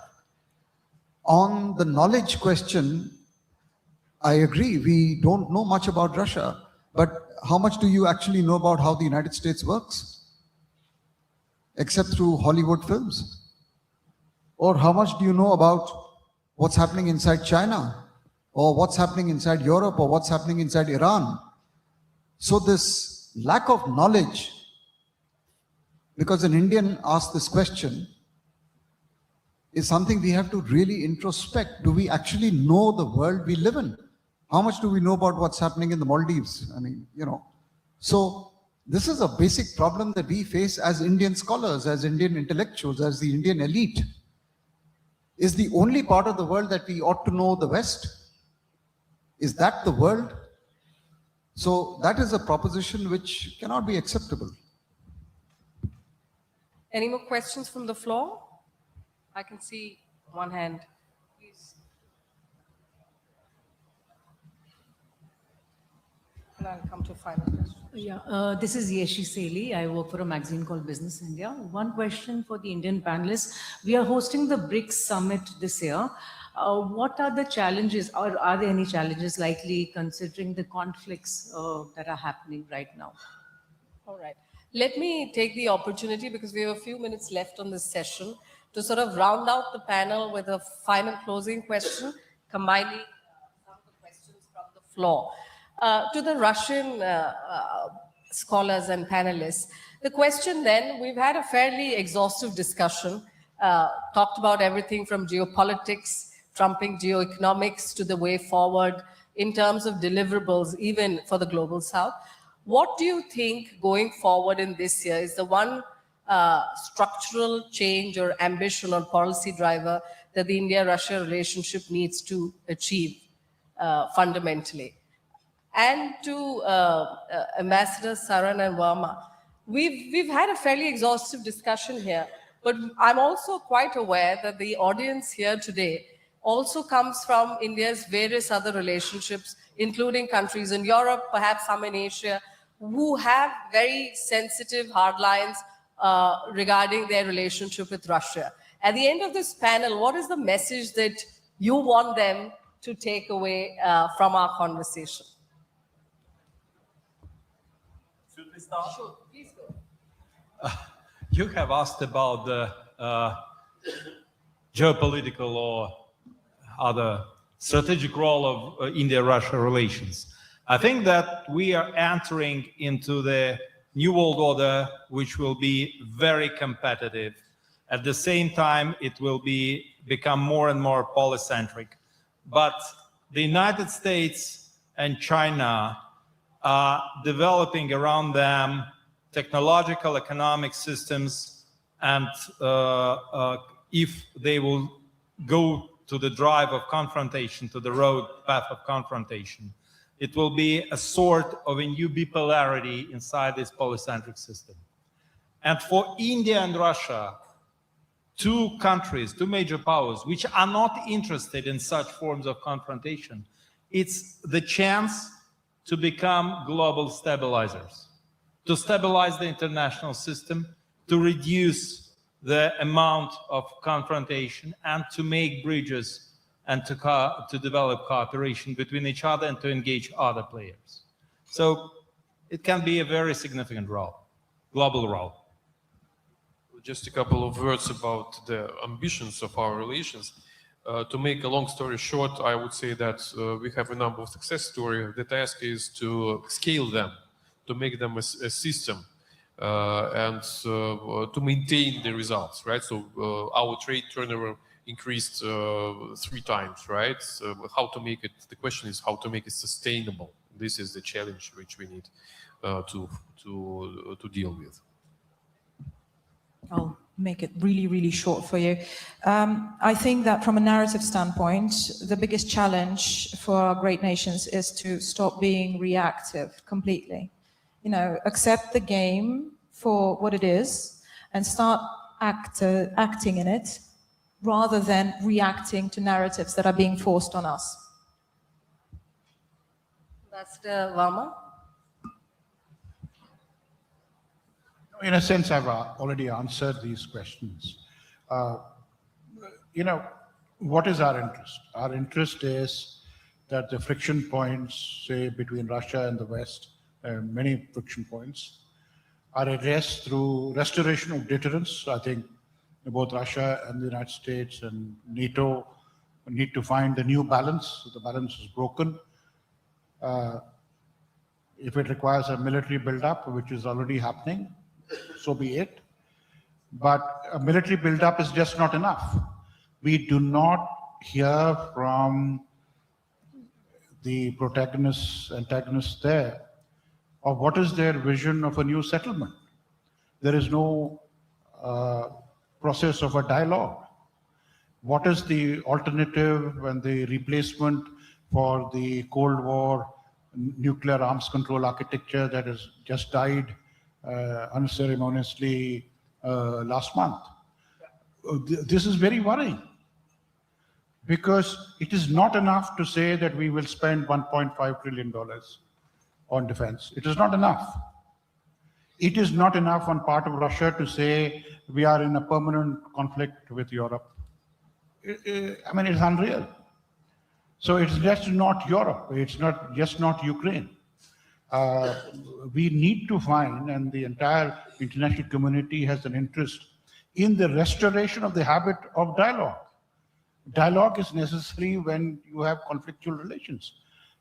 Speaker 5: On the knowledge question, I agree, we don't know much about Russia, but how much do you actually know about how the United States works? Except through Hollywood films. Or how much do you know about what's happening inside China? Or what's happening inside Europe? Or what's happening inside Iran? So this lack of knowledge, because an Indian asked this question, is something we have to really introspect. Do we actually know the world we live in? How much do we know about what's happening in the Maldives? I mean, So this is a basic problem that we face as Indian scholars, as Indian intellectuals, as the Indian elite. Is the only part of the world that we ought to know the West? Is that the world? So that is a proposition which cannot be acceptable.
Speaker 3: Any more questions from the floor? I can see one hand. Please. And I'll come to final question.
Speaker 12: Yeah, this is Yeshi Seli. I work for a magazine called Business India. One question for the Indian panelists. We are hosting the BRICS summit this year. What are the challenges, or are there any challenges likely considering the conflicts that are happening right now?
Speaker 3: All right. Let me take the opportunity, because we have a few minutes left on this session, to sort of round out the panel with a final closing question, combining some of the questions from the floor. To the Russian scholars and panelists, the question then, we've had a fairly exhaustive discussion, talked about everything from geopolitics, trumping geoeconomics, to the way forward in terms of deliverables, even for the global south. What do you think going forward in this year is the one structural change or ambition or policy driver that the India-Russia relationship needs to achieve fundamentally? And to Ambassador Saran and Verma, we've had a fairly exhaustive discussion here, but I'm also quite aware that the audience here today also comes from India's various other relationships, including countries in Europe, perhaps some in Asia, who have very sensitive hard lines regarding their relationship with Russia. At the end of this panel, what is the message that you want them to take away from our conversation?
Speaker 6: Should we start?
Speaker 3: Sure, please go.
Speaker 6: You have asked about the geopolitical or other strategic role of India-Russia relations. I think that we are entering into the new world order, which will be very competitive. At the same time, it will become more and more polycentric. But the United States and China are developing around them technological, economic systems, and if they will go to the drive of confrontation, to the road path of confrontation, it will be a sort of a new bipolarity inside this polycentric system. And for India and Russia, two countries, two major powers, which are not interested in such forms of confrontation, it's the chance to become global stabilizers, to stabilize the international system, to reduce the amount of confrontation, and to make bridges and to develop cooperation between each other and to engage other players. So it can be a very significant role, global role.
Speaker 7: Just a couple of words about the ambitions of our relations. To make a long story short, I would say that we have a number of success stories. The task is to scale them, to make them a system, and to maintain the results, right? So our trade turnover increased 3 times, right? So how to make it, the question is how to make it sustainable. This is the challenge which we need to deal with.
Speaker 8: I'll make it really, really short for you. I think that from a narrative standpoint, the biggest challenge for our great nations is to stop being reactive completely. You know, accept the game for what it is and start acting in it rather than reacting to narratives that are being forced on us.
Speaker 3: That's the Varma.
Speaker 4: In a sense, I've already answered these questions. You know, what is our interest? Our interest is that the friction points, say, between Russia and the West, many friction points, are addressed through restoration of deterrence. I think both Russia and the United States and NATO need to find a new balance. The balance is broken. If it requires a military buildup, which is already happening, so be it. But a military buildup is just not enough. We do not hear from the protagonists, antagonists there, of what is their vision of a new settlement. There is no process of a dialogue. What is the alternative and the replacement for the Cold War nuclear arms control architecture that has just died unceremoniously last month? This is very worrying, because it is not enough to say that we will spend $1.5 trillion on defense. It is not enough. It is not enough on part of Russia to say we are in a permanent conflict with Europe. I mean, it's unreal. So it's just not Europe. It's not just not Ukraine. We need to find, and the entire international community has an interest in the restoration of the habit of dialogue. Dialogue is necessary when you have conflictual relations.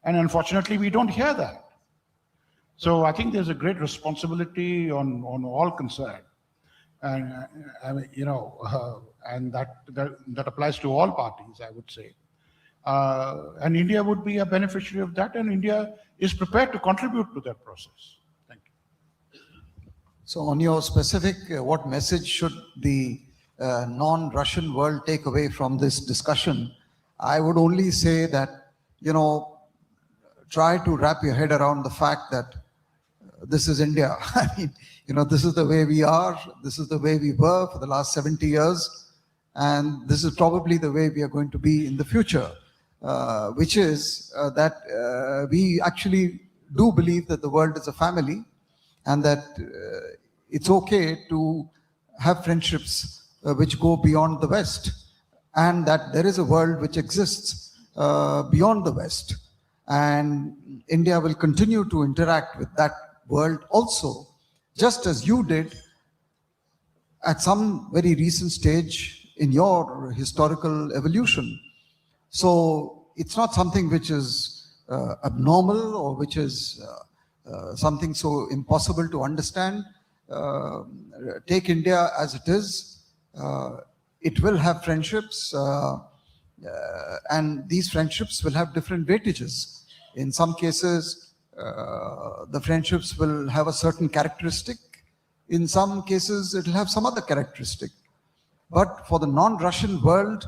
Speaker 4: And unfortunately, we don't hear that. So I think there's a great responsibility on all concerned. And I mean, you know, and that applies to all parties, I would say. And India would be a beneficiary of that, and India is prepared to contribute to that process. Thank you.
Speaker 5: So on your specific, what message should the non-Russian world take away from this discussion? I would only say that, you know, try to wrap your head around the fact that this is India. I mean, you know, this is the way we are, this is the way we were for the last 70 years, and this is probably the way we are going to be in the future, which is that we actually do believe that the world is a family, and that it's okay to have friendships which go beyond the West, and that there is a world which exists beyond the West. And India will continue to interact with that world also, just as you did at some very recent stage in your historical evolution. So it's not something which is abnormal or which is something so impossible to understand. Take India as it is. It will have friendships, and these friendships will have different weightages. In some cases, the friendships will have a certain characteristic. In some cases, it will have some other characteristic. But for the non-Russian world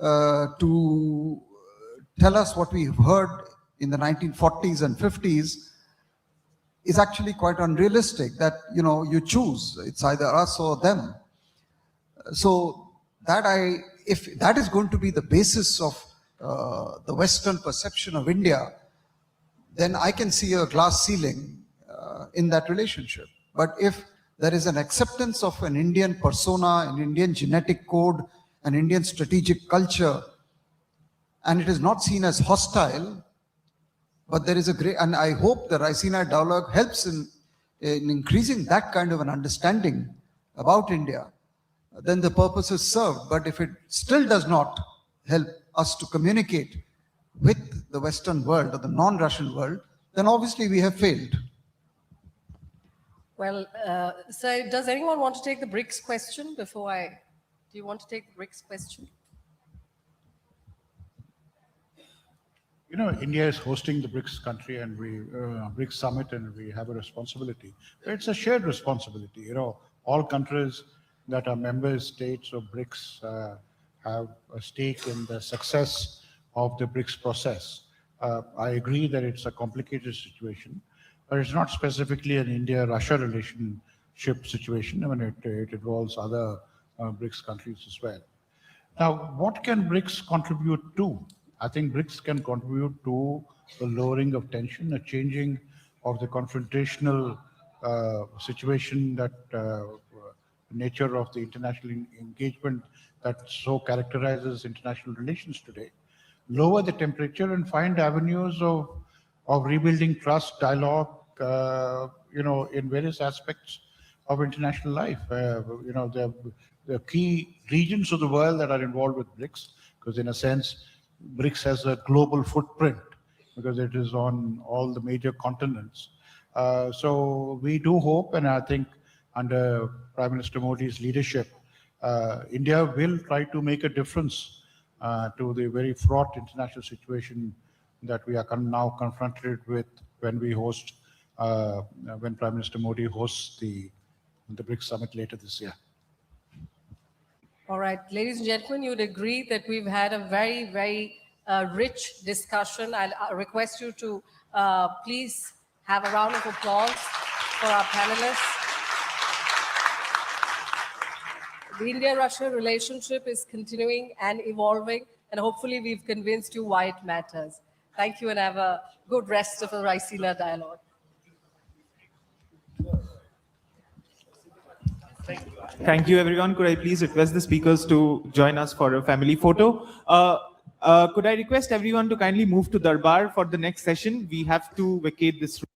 Speaker 5: to tell us what we've heard in the 1940s and 50s is actually quite unrealistic, that, you know, you choose, it's either us or them. So that if that is going to be the basis of the Western perception of India, then I can see a glass ceiling in that relationship. But if there is an acceptance of an Indian persona, an Indian genetic code, an Indian strategic culture, and it is not seen as hostile, but there is a great, and I hope the Raisina dialogue helps in increasing that kind of an understanding about India, then the purpose is served. But if it still does not help us to communicate with the Western world or the non-Russian world, then obviously we have failed.
Speaker 3: Well, so does anyone want to take the BRICS question before do you want to take the BRICS question?
Speaker 4: You know, India is hosting the BRICS country and BRICS summit, and we have a responsibility. It's a shared responsibility. You know, all countries that are member states of BRICS have a stake in the success of the BRICS process. I agree that it's a complicated situation, but it's not specifically an India-Russia relationship situation. I mean, it involves other BRICS countries as well. Now, what can BRICS contribute to? I think BRICS can contribute to the lowering of tension, a changing of the confrontational situation, that nature of the international engagement that so characterizes international relations today. Lower the temperature and find avenues of rebuilding trust, dialogue, you know, in various aspects of international life. You know, the key regions of the world that are involved with BRICS, because in a sense, BRICS has a global footprint because it is on all the major continents. So we do hope, and I think under Prime Minister Modi's leadership, India will try to make a difference to the very fraught international situation that we are now confronted with when we host, when Prime Minister Modi hosts the BRICS summit later this year.
Speaker 3: All right, ladies and gentlemen, you would agree that we've had a very, very rich discussion. I'll request you to please have a round of applause for our panelists. The India-Russia relationship is continuing and evolving, and hopefully we've convinced you why it matters. Thank you, and have a good rest of the Raisina dialogue.
Speaker 13: Thank you, everyone. Could I please request the speakers to join us for a family photo? Could I request everyone to kindly move to Darbar for the next session? We have to vacate this room.